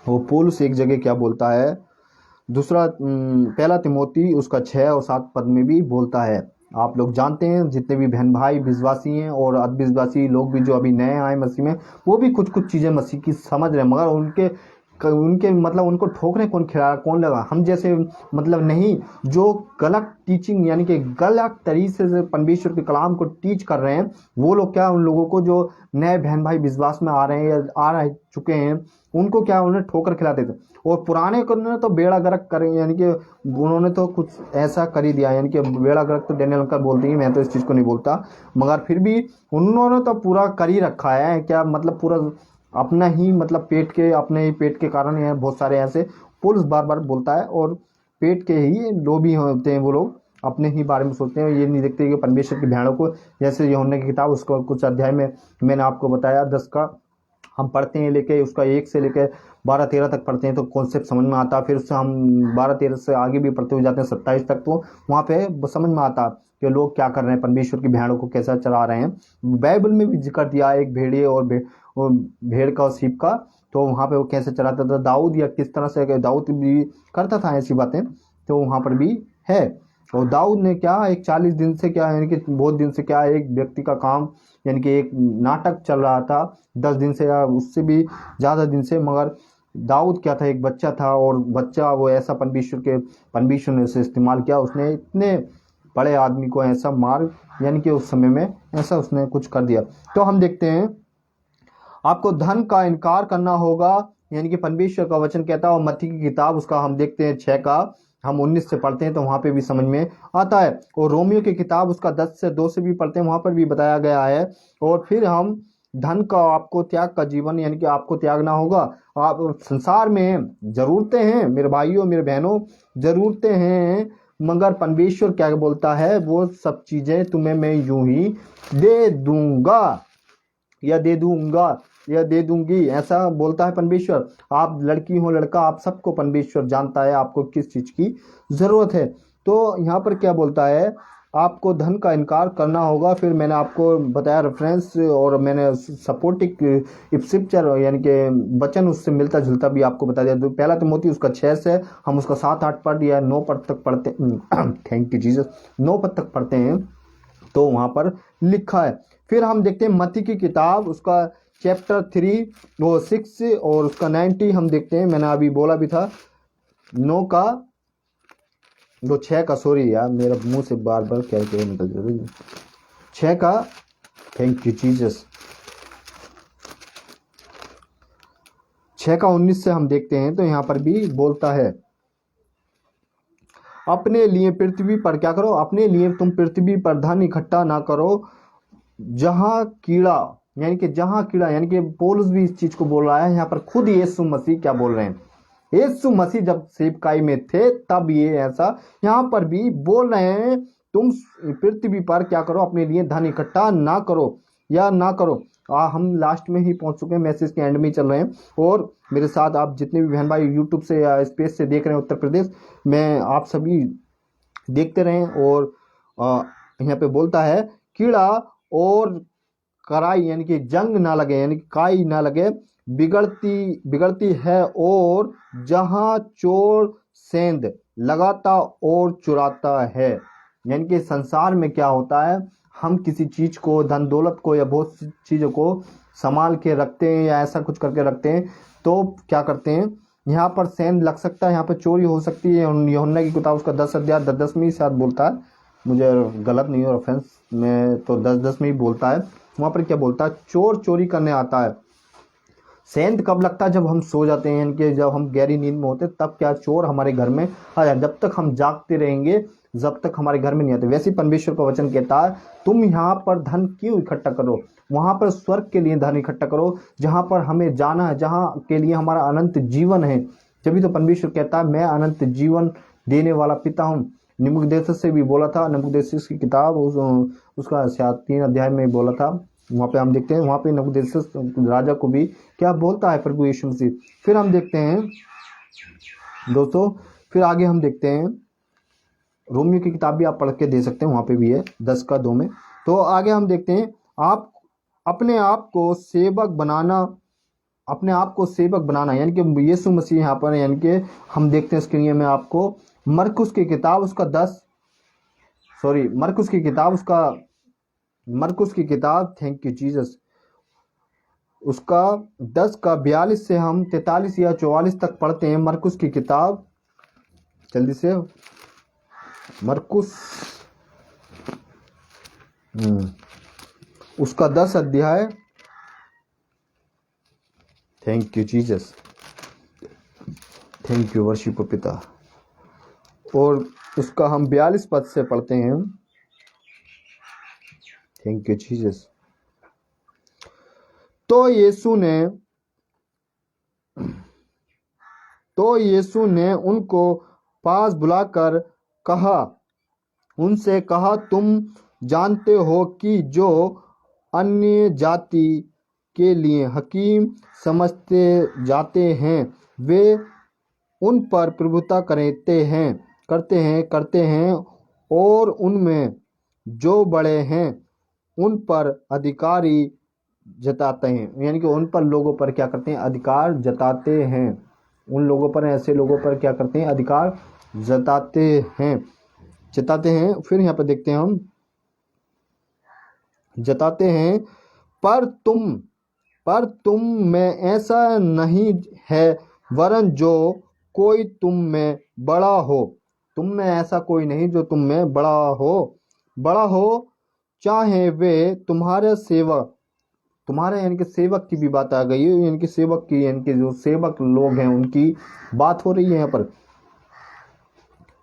वो पौलुस एक जगह क्या बोलता है, दूसरा पहला तिमोथी उसका 6 और 7 पद में भी बोलता है। आप लोग जानते हैं जितने भी बहन भाई विश्वासी हैं और अविश्वासी लोग भी जो अभी नए आए मसीह में, वो भी कुछ कुछ चीज़ें मसीह की समझ रहे हैं, मगर उनके मतलब उनको ठोकरे कौन खिलाया कौन लगा, हम जैसे मतलब नहीं, जो गलत टीचिंग यानी कि गलत तरीके से परमेश्वर के कलाम को टीच कर रहे हैं, वो लोग क्या उन लोगों को जो नए बहन भाई विश्वास में आ रहे हैं या आ रह चुके हैं उनको क्या उन्हें ठोकर खिलाते थे। और पुराने को ने तो बेड़ा गर्क करे, यानी कि उन्होंने तो कुछ ऐसा कर ही दिया, यानी कि बेड़ा गर्क तो डैनियल अंकल बोलते हैं, मैं तो इस चीज़ को नहीं बोलता, मगर फिर भी उन्होंने तो पूरा कर ही रखा है। क्या मतलब पूरा अपना ही मतलब अपने ही पेट के कारण है, बहुत सारे ऐसे पुलिस बार बार बोलता है और पेट के ही लोभी होते हैं, वो लोग अपने ही बारे में सोचते हैं, ये नहीं देखते कि परमेश्वर की भेड़ों को, जैसे यूहन्ना की किताब उसको कुछ अध्याय में मैंने आपको बताया 10 का हम पढ़ते हैं, लेके उसका 1 से लेकर 12-13 तक पढ़ते हैं तो कॉन्सेप्ट समझ में आता। फिर उससे हम 12-13 से आगे भी पढ़ते हुए जाते हैं 27 तक, तो वहाँ पे समझ में आता कि लोग क्या कर रहे हैं, परमेश्वर की भेड़ों को कैसा चला रहे हैं। बाइबल में भी जिक्र दिया एक भेड़िए और भेड़ का और सीप का, तो वहाँ पे वो कैसे चलाता था दाऊद, या किस तरह से दाऊद भी करता था ऐसी बातें, तो वहाँ पर भी है। और दाऊद ने क्या एक 40 दिन से क्या यानी कि बहुत दिन से क्या एक व्यक्ति का काम यानी कि एक नाटक चल रहा था 10 दिन से या उससे भी ज़्यादा दिन से, मगर दाऊद क्या था एक बच्चा था और बच्चा वो ऐसा परमेश्वर ने उसे इस्तेमाल किया, उसने इतने बड़े आदमी को ऐसा मार, यानी कि उस समय में ऐसा उसने कुछ कर दिया। तो हम देखते हैं, आपको धन का इनकार करना होगा, यानी कि परमेश्वर का वचन कहता है। और मत्ती की किताब उसका हम देखते हैं 6 का हम 19 से पढ़ते हैं तो वहां पे भी समझ में आता है। और रोमियो की किताब उसका 10 से 2 से भी पढ़ते हैं, वहां पर भी बताया गया है। और फिर हम धन का आपको त्याग का जीवन, यानी कि आपको त्यागना होगा। आप संसार में जरूरतें हैं मेरे भाइयों मेरे बहनों, जरूरतें हैं, मगर परमेश्वर क्या बोलता है, वो सब चीजें तुम्हें मैं यूं ही दे दूंगा या दे दूंगा या दे दूंगी, ऐसा बोलता है परमेश्वर। आप लड़की हो लड़का, आप सबको परमेश्वर जानता है आपको किस चीज की जरूरत है। तो यहाँ पर क्या बोलता है, आपको धन का इनकार करना होगा। फिर मैंने आपको बताया रेफरेंस, और मैंने सपोर्टिंग स्क्रिप्चर यानी कि वचन उससे मिलता जुलता भी आपको बता दिया। तो पहला तिमोथी उसका 6 से हम उसका 7-8 पढ़ या 9 पद तक पढ़ते थैंक यू जीसस, 9 पद तक पढ़ते हैं तो वहां पर लिखा है। फिर हम देखते हैं मत्ती की किताब उसका चैप्टर 3 वो 6 और उसका 90 हम देखते हैं। मैंने अभी बोला भी था 9 का वो 6 का, सॉरी यार मेरा मुंह से बार बार क्या क्या निकल जाता है, 6 का, थैंक यू जीसस, 6 का 19 से हम देखते हैं तो यहाँ पर भी बोलता है, अपने लिए पृथ्वी पर क्या करो, अपने लिए तुम पृथ्वी पर धन इकट्ठा ना करो जहां कीड़ा, यानी कि जहां कीड़ा, यानी कि पौलुस भी इस चीज को बोल रहा है। यहाँ पर खुद यीशु मसीह क्या बोल रहे हैं, यीशु मसीह जब सेवकाई में थे तब ये ऐसा यहाँ पर भी बोल रहे हैं, तुम पृथ्वी पर क्या करो, अपने लिए धन इकट्ठा ना करो या ना करो। हम लास्ट में ही पहुंच चुके हैं, मैसेज के एंड में चल रहे हैं। और मेरे साथ आप जितने भी बहन भाई यूट्यूब से या स्पेस से देख रहे हैं उत्तर प्रदेश में, आप सभी देखते रहें। और यहाँ पे बोलता है कीड़ा और कराई, यानी कि जंग ना लगे, यानी कि काई ना लगे, बिगड़ती बिगड़ती है। और जहां चोर सेंध लगाता और चुराता है, यानी कि संसार में क्या होता है, हम किसी चीज को, धन दौलत को या बहुत सी चीजों को संभाल के रखते हैं या ऐसा कुछ करके रखते हैं, तो क्या करते हैं, यहाँ पर सेंध लग सकता है, यहाँ पर चोरी हो सकती है। यूहन्ना की किताब उसका 10 अध्याय 10वीं शायद बोलता है, मुझे गलत नहीं हो ऑफेंस में, तो 10 में ही बोलता है। वहां पर क्या बोलता है, चोर चोरी करने आता है। सेंध कब लगता है, जब हम सो जाते हैं, यानी कि जब हम गहरी नींद में होते हैं, तब क्या चोर हमारे घर में आ जाए। जब तक हम जागते रहेंगे जब तक हमारे घर में नहीं आते। वैसे परमेश्वर का वचन कहता है, तुम यहाँ पर धन क्यों इकट्ठा करो, वहां पर स्वर्ग के लिए धन इकट्ठा करो, जहां पर हमें जाना है, जहां के लिए हमारा अनंत जीवन है। जब तो परमेश्वर कहता है, मैं अनंत जीवन देने वाला पिता हूँ। नबूकदनेस्सर से भी बोला था, नबूकदनेस्सर की किताब उसका 3 अध्याय में बोला था। वहां पे हम देखते हैं, वहां पे नबूकदनेस्सर राजा को भी क्या बोलता है प्रभु यीशु मसीह। फिर हम देखते हैं दोस्तों, फिर आगे हम देखते हैं, रोमियो की किताब भी आप पढ़ के दे सकते हैं, वहां पे भी है 10 का 2 में। तो आगे हम देखते हैं, आप अपने आप को सेवक बनाना, अपने आप को सेवक बनाना, यानी कि यीशु मसीह यहाँ पर, यानी कि हम देखते हैं स्क्रीन में आपको मरकुस की किताब उसका 10, सॉरी मरकुस की किताब उसका, मरकुस की किताब, थैंक यू जीसस, उसका 10 का 42 से हम 43 या 44 तक पढ़ते हैं। मरकुस की किताब, जल्दी से, मरकुस उसका 10 अध्याय, thank you Jesus, thank you worship पिता, और उसका हम 42 पद से पढ़ते हैं, थैंक यू जीसस। तो यीशु ने उनको पास बुलाकर कहा, उनसे कहा, तुम जानते हो कि जो अन्य जाति के लिए हकीम समझते जाते हैं वे उन पर प्रभुता करते हैं और उनमें जो बड़े हैं उन पर अधिकारी जताते हैं, यानी कि उन पर लोगों पर क्या करते हैं, अधिकार जताते हैं। उन लोगों पर, ऐसे लोगों पर क्या करते हैं, अधिकार जताते हैं। फिर यहाँ पर देखते हैं हम, जताते हैं, पर तुम में ऐसा नहीं है, वरन जो कोई तुम में बड़ा हो तुम में ऐसा कोई नहीं जो तुम में बड़ा हो, चाहे वे तुम्हारे सेवक, तुम्हारे यानी कि सेवक की भी बात आ गई है, यानी कि सेवक की, यानी कि जो सेवक लोग हैं उनकी बात हो रही है यहाँ पर।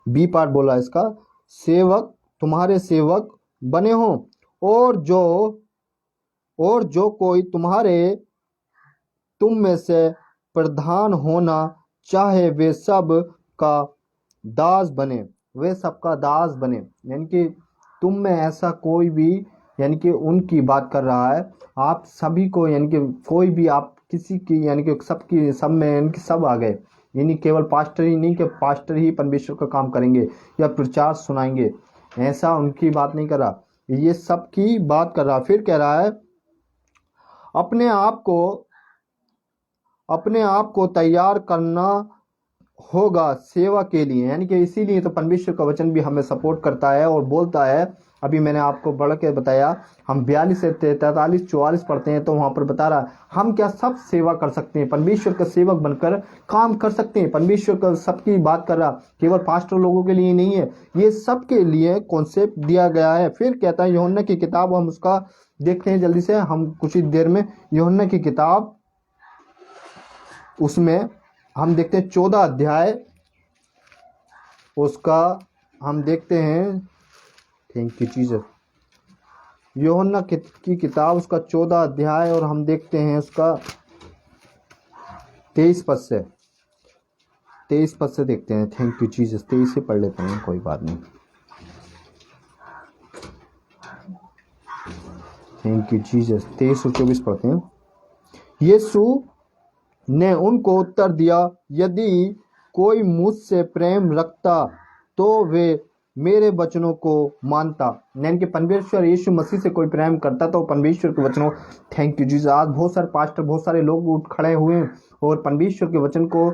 बी पार्ट बोला इसका, सेवक, तुम्हारे सेवक बने हो, और जो कोई तुम में से प्रधान होना चाहे वे सब का दास बने, वे सबका दास बने। यानी कि तुम में ऐसा कोई भी, यानी कि उनकी बात कर रहा है, आप सभी को, यानी कि कोई भी आप किसी की, यानी कि सबकी, सब में, यानी कि सब आ गए, यानी केवल पास्टर ही नहीं कि पास्टर ही परमेश्वर का काम करेंगे या प्रचार सुनाएंगे, ऐसा उनकी बात नहीं कर रहा, ये सब की बात कर रहा। फिर कह रहा है अपने आप को तैयार करना होगा सेवा के लिए। यानी कि इसीलिए तो परमेश्वर का वचन भी हमें सपोर्ट करता है और बोलता है, अभी मैंने आपको बढ़ के बताया, हम 42 से 43 44 पढ़ते हैं तो वहां पर बता रहा है हम क्या सब सेवा कर सकते हैं, परमेश्वर का सेवक बनकर काम कर सकते हैं। परमेश्वर का सबकी बात कर रहा, केवल पास्टर लोगों के लिए नहीं है, ये सबके लिए कॉन्सेप्ट दिया गया है। फिर कहता है यूहन्ना की किताब, हम उसका देखते हैं जल्दी से, हम कुछ ही देर में यूहन्ना की किताब, उसमें हम देखते हैं 14 अध्याय, उसका हम देखते हैं, थैंक यू जीसस, यूहन्ना की किताब उसका 14 अध्याय, और हम देखते हैं उसका 23 पद से देखते हैं। थैंक यू जीसस, 23 से पढ़ लेते हैं, कोई बात नहीं। थैंक यू जीसस, 23 और 24 पढ़ते हैं। यीशु ने उनको उत्तर दिया, यदि कोई मुझसे प्रेम रखता तो वे मेरे वचनों को मानता। यानी कि परमेश्वर यीशु मसीह से कोई प्रेम करता तो परमेश्वर के वचनों, थैंक यू जीसस। आज बहुत सारे पास्टर, बहुत सारे लोग उठ खड़े हुए हैं और परमेश्वर के वचन को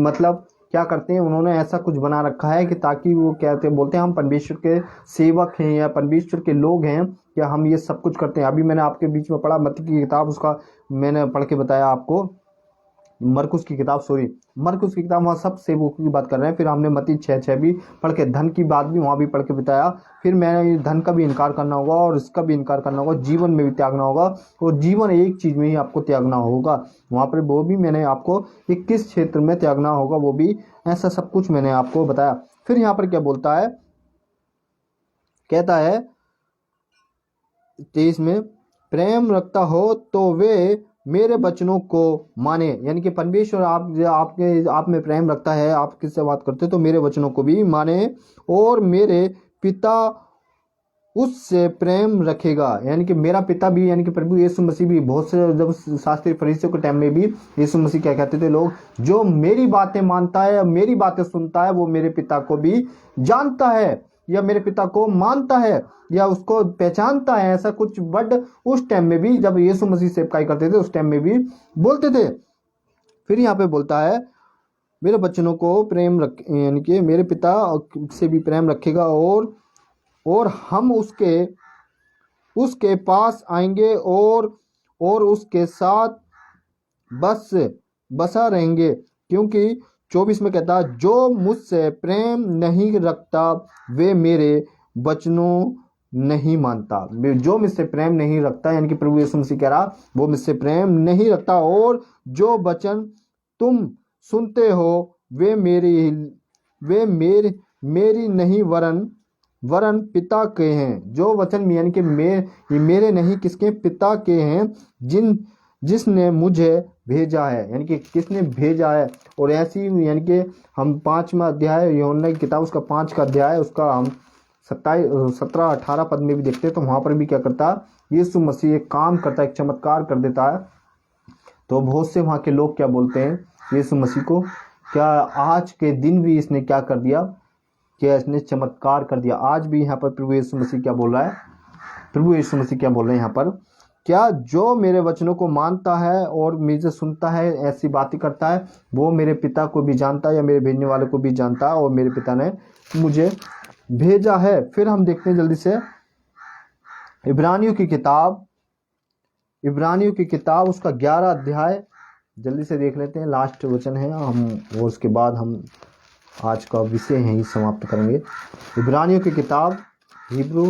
मतलब क्या करते हैं, उन्होंने ऐसा कुछ बना रखा है कि ताकि वो कहते बोलते हैं हम परमेश्वर के सेवक हैं या परमेश्वर के लोग हैं, या हम ये सब कुछ करते हैं। अभी मैंने आपके बीच में पढ़ा मत्ती की किताब, उसका मैंने पढ़ के बताया आपको, मरकुस की किताब वहाँ सब सेवकों की बात कर रहे हैं। फिर हमने मत्ती 6:6 भी पढ़ के धन की बात भी वहाँ भी पढ़ के बताया। फिर मैंने धन का भी इनकार करना होगा और इसका भी इनकार करना होगा, जीवन में भी त्यागना होगा, और जीवन एक चीज़ में ही आपको त्यागना होगा। वहाँ पर वो भी मैंने आपको किस क्षेत्र में त्यागना होगा वो भी, ऐसा सब कुछ मैंने आपको बताया। फिर यहाँ पर क्या बोलता है, कहता है 23 में, प्रेम रखता हो तो वे मेरे वचनों को माने। यानी कि परमेश्वर आप में प्रेम रखता है, आप किससे बात करते तो मेरे वचनों को भी माने, और मेरे पिता उससे प्रेम रखेगा। यानी कि मेरा पिता भी, यानी कि प्रभु यीशु मसीह भी, बहुत से जब शास्त्री फरीसियों के टाइम में भी यीशु मसीह क्या कहते थे लोग, जो मेरी बातें मानता है, मेरी बातें सुनता है, वो मेरे पिता को भी जानता है या मेरे पिता को मानता है या उसको पहचानता है। ऐसा कुछ वर्ड उस टाइम में भी जब यीशु मसीह सेवकाई करते थे उस टाइम में भी बोलते थे। फिर यहाँ पे बोलता है मेरे बच्चों को प्रेम रख, यानी कि मेरे पिता से भी प्रेम रखेगा, और हम उसके पास आएंगे और उसके साथ बसा रहेंगे। क्योंकि 24 में कहता है जो मुझसे प्रेम नहीं रखता वे मेरे वचनों नहीं मानता। जो मुझसे प्रेम नहीं रखता, यानी कि प्रभु यीशु मसीह कह रहा वो मुझसे प्रेम नहीं रखता, और जो वचन तुम सुनते हो वे मेरी नहीं वरन पिता के हैं। जो वचन यानी कि मेरे नहीं, किसके, पिता के हैं, जिसने मुझे भेजा है। यानी कि किसने भेजा है। और ऐसी यानी कि हम 5वां अध्याय यूहन्ना की किताब उसका 5 का अध्याय उसका हम 17-18 पद में भी देखते हैं, तो वहां पर भी क्या करता है यीशु मसीह एक काम करता है, एक चमत्कार कर देता है। तो बहुत से वहां के लोग क्या बोलते हैं यीशु मसीह को, क्या आज के दिन भी इसने क्या कर दिया, क्या इसने चमत्कार कर दिया। आज भी यहाँ पर प्रभु यीशु मसीह क्या बोल रहा है, प्रभु यीशु मसीह क्या बोल रहे हैं यहाँ पर, क्या जो मेरे वचनों को मानता है और मुझे सुनता है, ऐसी बातें करता है, वो मेरे पिता को भी जानता है या मेरे भेजने वाले को भी जानता है, और मेरे पिता ने मुझे भेजा है। फिर हम देखते हैं जल्दी से इब्रानियों की किताब उसका 11 अध्याय जल्दी से देख लेते हैं, लास्ट वचन है हम, वो उसके बाद हम आज का विषय यहीं समाप्त करेंगे। इब्रानियों की किताब हिब्रू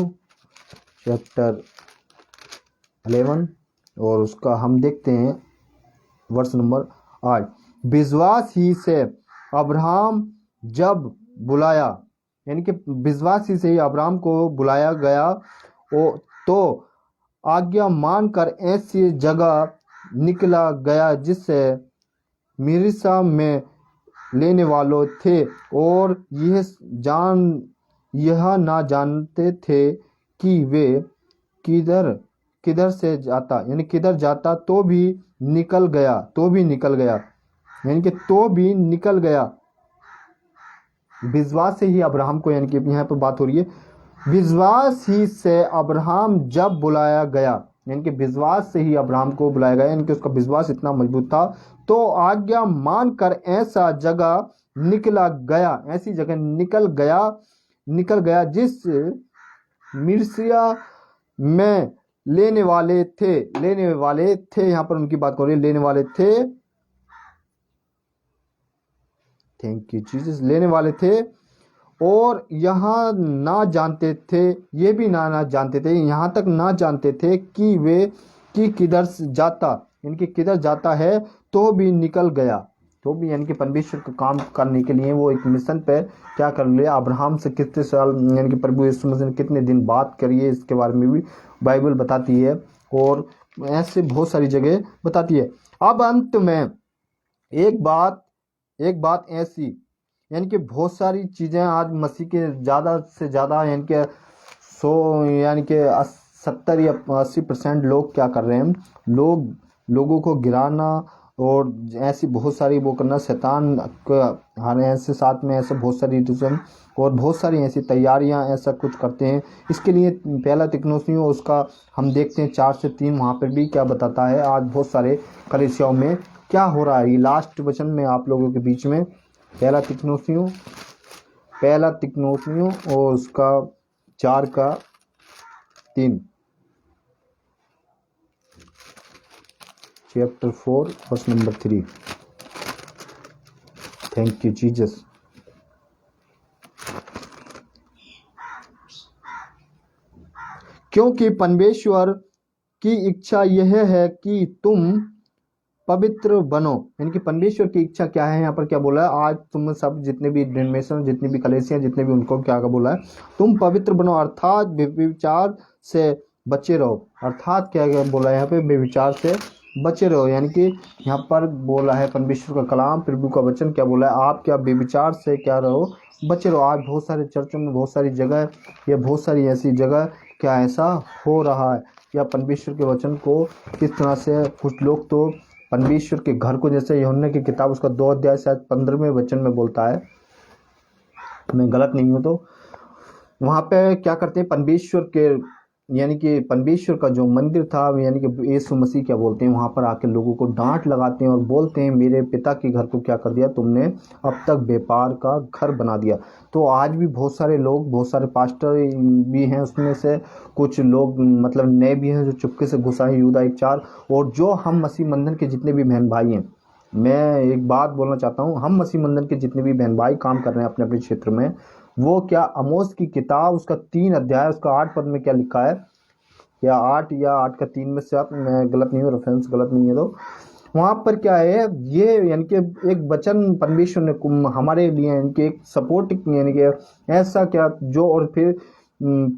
चैप्टर 11 और उसका हम देखते हैं वर्ष नंबर 8। विश्वास ही से अब्राहम जब बुलाया, यानी कि विश्वास ही से ही अब्राहम को बुलाया गया तो आज्ञा मानकर ऐसी जगह निकला गया जिससे मिस्र में लेने वालों थे और यह ना जानते थे कि वे किधर किधर से जाता, यानी किधर जाता तो भी निकल गया, यानी कि तो भी निकल गया। विश्वास से ही अब्राहम को, यानी कि यहाँ पर बात हो रही है विश्वास ही से अब्राहम जब बुलाया गया, यानी कि विश्वास से ही अब्राहम को बुलाया गया, यानी कि उसका विश्वास इतना मजबूत था तो आज्ञा मानकर ऐसा जगह निकला गया, ऐसी जगह निकल गया जिस मिस्र में लेने वाले थे, यहाँ पर उनकी बात कर रही है, लेने वाले थे, थैंक यू जीसस, लेने वाले थे और यहाँ ना जानते थे, ये भी ना जानते थे, यहाँ तक ना जानते थे कि वे किधर जाता, यानी किधर जाता है तो भी निकल गया, तो भी यानी कि परमेश्वर का काम करने के लिए वो एक मिशन पे क्या कर लिया। अब्राहम से कितने साल, यानी कि प्रभु यीशु मसीह ने कितने दिन बात करी है, इसके बारे में भी बाइबल बताती है और ऐसे बहुत सारी जगह बताती है। अब अंत में एक बात ऐसी, यानी कि बहुत सारी चीज़ें आज मसीह के ज़्यादा से ज़्यादा यानी कि 70 या 80% लोग क्या कर रहे हैं, लोगों को गिराना और ऐसी बहुत सारी वो करना, शैतान हर ऐसे साथ में ऐसे बहुत सारी रिजन और बहुत सारी ऐसी तैयारियां ऐसा कुछ करते हैं। इसके लिए पहला तिमुथियुस उसका हम देखते हैं 4 से 3 वहाँ पर भी क्या बताता है। आज बहुत सारे कलीसियाओं में क्या हो रहा है, ये लास्ट वचन में आप लोगों के बीच में पहला तिमुथियुस और उसका 4:3 chapter 4 verse number 3। Thank you Jesus. क्योंकि परमेश्वर की इच्छा यह है कि तुम पवित्र बनो, यानी कि परमेश्वर की इच्छा क्या है, यहाँ पर क्या बोला है, आज तुम सब जितने भी डिनोमिनेशन, जितनी भी कलीसियां, जितने भी उनको क्या बोला है, तुम पवित्र बनो अर्थात व्यभिचार से बचे रहो। अर्थात क्या बोला है यहाँ पे, व्यभिचार से बचे रहो, यानी कि यहाँ पर बोला है परमेश्वर का कलाम, प्रभु का वचन क्या बोला है, आप क्या व्यभिचार से क्या रहो, बचे रहो। आज बहुत सारे चर्चों में, बहुत सारी जगह या बहुत सारी ऐसी जगह क्या ऐसा हो रहा है, या परमेश्वर के वचन को किस तरह से कुछ लोग तो परमेश्वर के घर को, जैसे यूहन्ना की किताब उसका 2 अध्याय शायद 15वें वचन में बोलता है, मैं गलत नहीं हूँ तो वहाँ पे क्या करते हैं, परमेश्वर के, यानी कि परमेश्वर का जो मंदिर था, यानी कि यीशु मसीह क्या बोलते हैं, वहाँ पर आके लोगों को डांट लगाते हैं और बोलते हैं मेरे पिता के घर को क्या कर दिया तुमने, अब तक व्यापार का घर बना दिया। तो आज भी बहुत सारे लोग, बहुत सारे पास्टर भी हैं, उसमें से कुछ लोग मतलब नए भी हैं जो चुपके से घुसा है यूदा 1:4। और जो हम मसीह मंदिर के जितने भी बहन भाई हैं, मैं एक बात बोलना चाहता हूँ, हम मसीह मंदिर के जितने भी बहन भाई काम कर रहे हैं अपने अपने क्षेत्र में, वो क्या आमोस की किताब उसका 3 अध्याय उसका 8 पद में क्या लिखा है, या 8 या 8 का 3 में से, आप मैं गलत नहीं हूँ, रेफरेंस गलत नहीं है, तो वहाँ पर क्या है, ये यानी कि एक वचन परमेश्वर ने हमारे लिए, यानी कि एक सपोर्ट, यानी कि ऐसा क्या जो, और फिर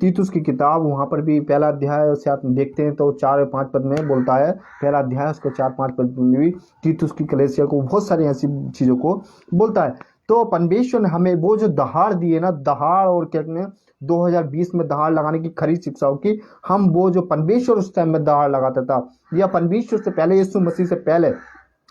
तीतुस की किताब वहाँ पर भी पहला अध्याय से आप देखते हैं तो 4 और 5 पद में बोलता है, पहला अध्याय उसके 4-5 पद में भी तीतुस की कलीसिया को बहुत सारी ऐसी चीज़ों को बोलता है। तो परमेश्वर ने हमें वो जो दहाड़ दिए ना, दहाड़, और क्या कहते हैं 2020 में दहाड़ लगाने की खरी शिक्षाओं की, हम वो जो परमेश्वर उस टाइम में दहाड़ लगाता था, या परमेश्वर से पहले, यीशु मसीह से पहले,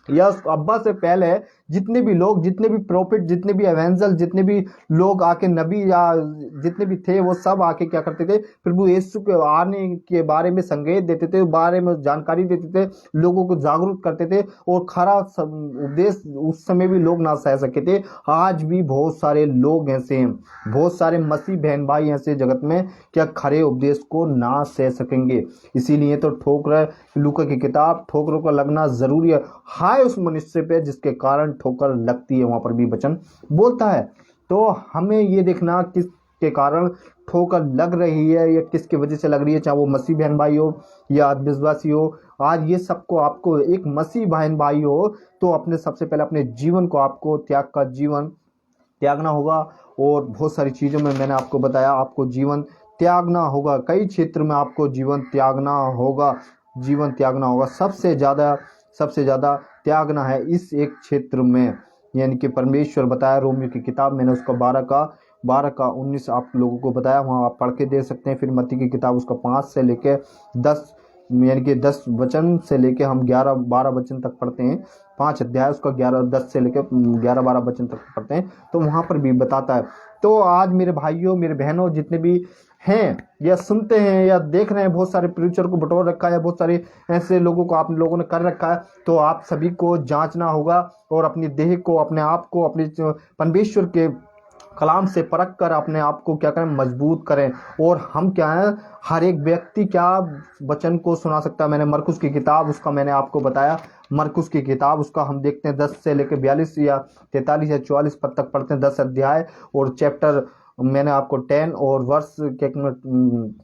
या अब्बा से पहले जितने भी लोग, जितने भी प्रॉफिट, जितने भी एवेंजल, जितने भी लोग आके नबी या जितने भी थे, वो सब आके क्या करते थे, प्रभु यीशु के आने के बारे में संकेत देते थे, बारे में जानकारी देते थे, लोगों को जागरूक करते थे, और खरा उपदेश उस समय भी लोग ना सह सके थे। आज भी बहुत सारे लोग ऐसे हैं, बहुत सारे मसीह बहन भाई ऐसे जगत में क्या खरे उपदेश को ना सह सकेंगे। इसीलिए तो ठोकर, लूका की किताब, ठोकरों का लगना जरूरी है हाय उस मनुष्य पे जिसके कारण ठोकर लगती है, वहाँ पर भी वचन बोलता है। तो हमें ये देखना किसके कारण ठोकर लग रही है या किसकी वजह से लग रही है, चाहे वो मसीह बहन भाई हो या विश्वासी हो। आज ये सबको आपको एक मसीह बहन भाई हो तो अपने सबसे पहले अपने जीवन को आपको त्याग का जीवन त्यागना होगा। और बहुत सारी चीज़ों में मैंने आपको बताया, आपको जीवन त्यागना होगा, कई क्षेत्र में आपको जीवन त्यागना होगा, जीवन त्यागना होगा। सबसे ज़्यादा त्यागना है इस एक क्षेत्र में, यानी कि परमेश्वर बताया रोमियो की किताब, मैंने उसका 12 का 19 आप लोगों को बताया, वहाँ आप पढ़ के दे सकते हैं। फिर मत्ती की किताब उसका 5 से लेके 10, यानी कि 10 वचन से लेके हम 11-12 वचन तक पढ़ते हैं। 5 अध्याय उसका 10 से लेके 11-12 वचन तक पढ़ते हैं, तो वहाँ पर भी बताता है। तो आज मेरे भाइयों मेरे बहनों जितने भी हैं या सुनते हैं या देख रहे हैं, बहुत सारे प्रीचर को बटोर रखा है, बहुत सारे ऐसे लोगों को आप लोगों ने कर रखा है, तो आप सभी को जांचना होगा और अपनी देह को, अपने आप को, अपने परमेश्वर के कलाम से परख कर अपने आप को क्या करें, मजबूत करें। और हम क्या है, हर एक व्यक्ति क्या वचन को सुना सकता है। मैंने मरकुस की किताब उसका मैंने आपको बताया, मरकुस की किताब उसका हम देखते हैं 10 से लेकर 42 या 43 या 44 पद तक पढ़ते हैं, 10 अध्याय और चैप्टर मैंने आपको 10 और वर्ष 42,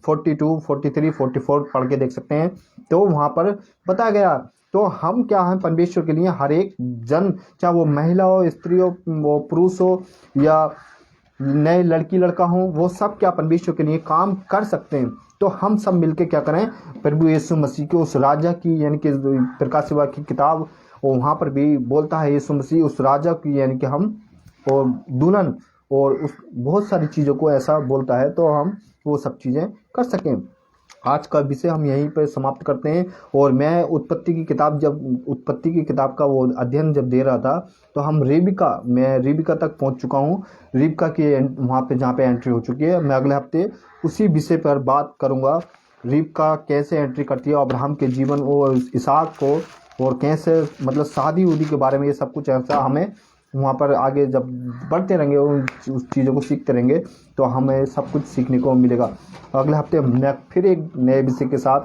43, 44 पढ़ के देख सकते हैं। तो वहाँ पर बताया गया। तो हम क्या हैं, परमेश्वर के लिए हर एक जन, चाहे वो महिला हो, स्त्री हो, वो पुरुष हो या नए लड़की लड़का हो, वो सब क्या परमेश्वर के लिए काम कर सकते हैं। तो हम सब मिलके क्या करें, प्रभु यीशु मसीह के उस राजा की, यानी कि प्रकाश सेवा की किताब, और वहाँ पर भी बोलता है यीशु मसीह उस राजा की, यानी कि हम और दुल्हन और उस बहुत सारी चीज़ों को ऐसा बोलता है, तो हम वो सब चीज़ें कर सकें। आज का विषय हम यहीं पर समाप्त करते हैं। और मैं उत्पत्ति की किताब का वो अध्ययन जब दे रहा था, तो मैं रेबिका तक पहुंच चुका हूं। रेबिका की वहाँ पे जहाँ पे एंट्री हो चुकी है। मैं अगले हफ्ते उसी विषय पर बात करूंगा, रेबिका कैसे एंट्री करती है अब्राहम के जीवन और इसहाक को, और कैसे मतलब शादी उदी के बारे में ये सब कुछ ऐसा हमें वहाँ पर आगे जब बढ़ते रहेंगे उस चीज़ों को सीखते रहेंगे, तो हमें सब कुछ सीखने को मिलेगा। अगले हफ्ते मैं फिर एक नए विषय के साथ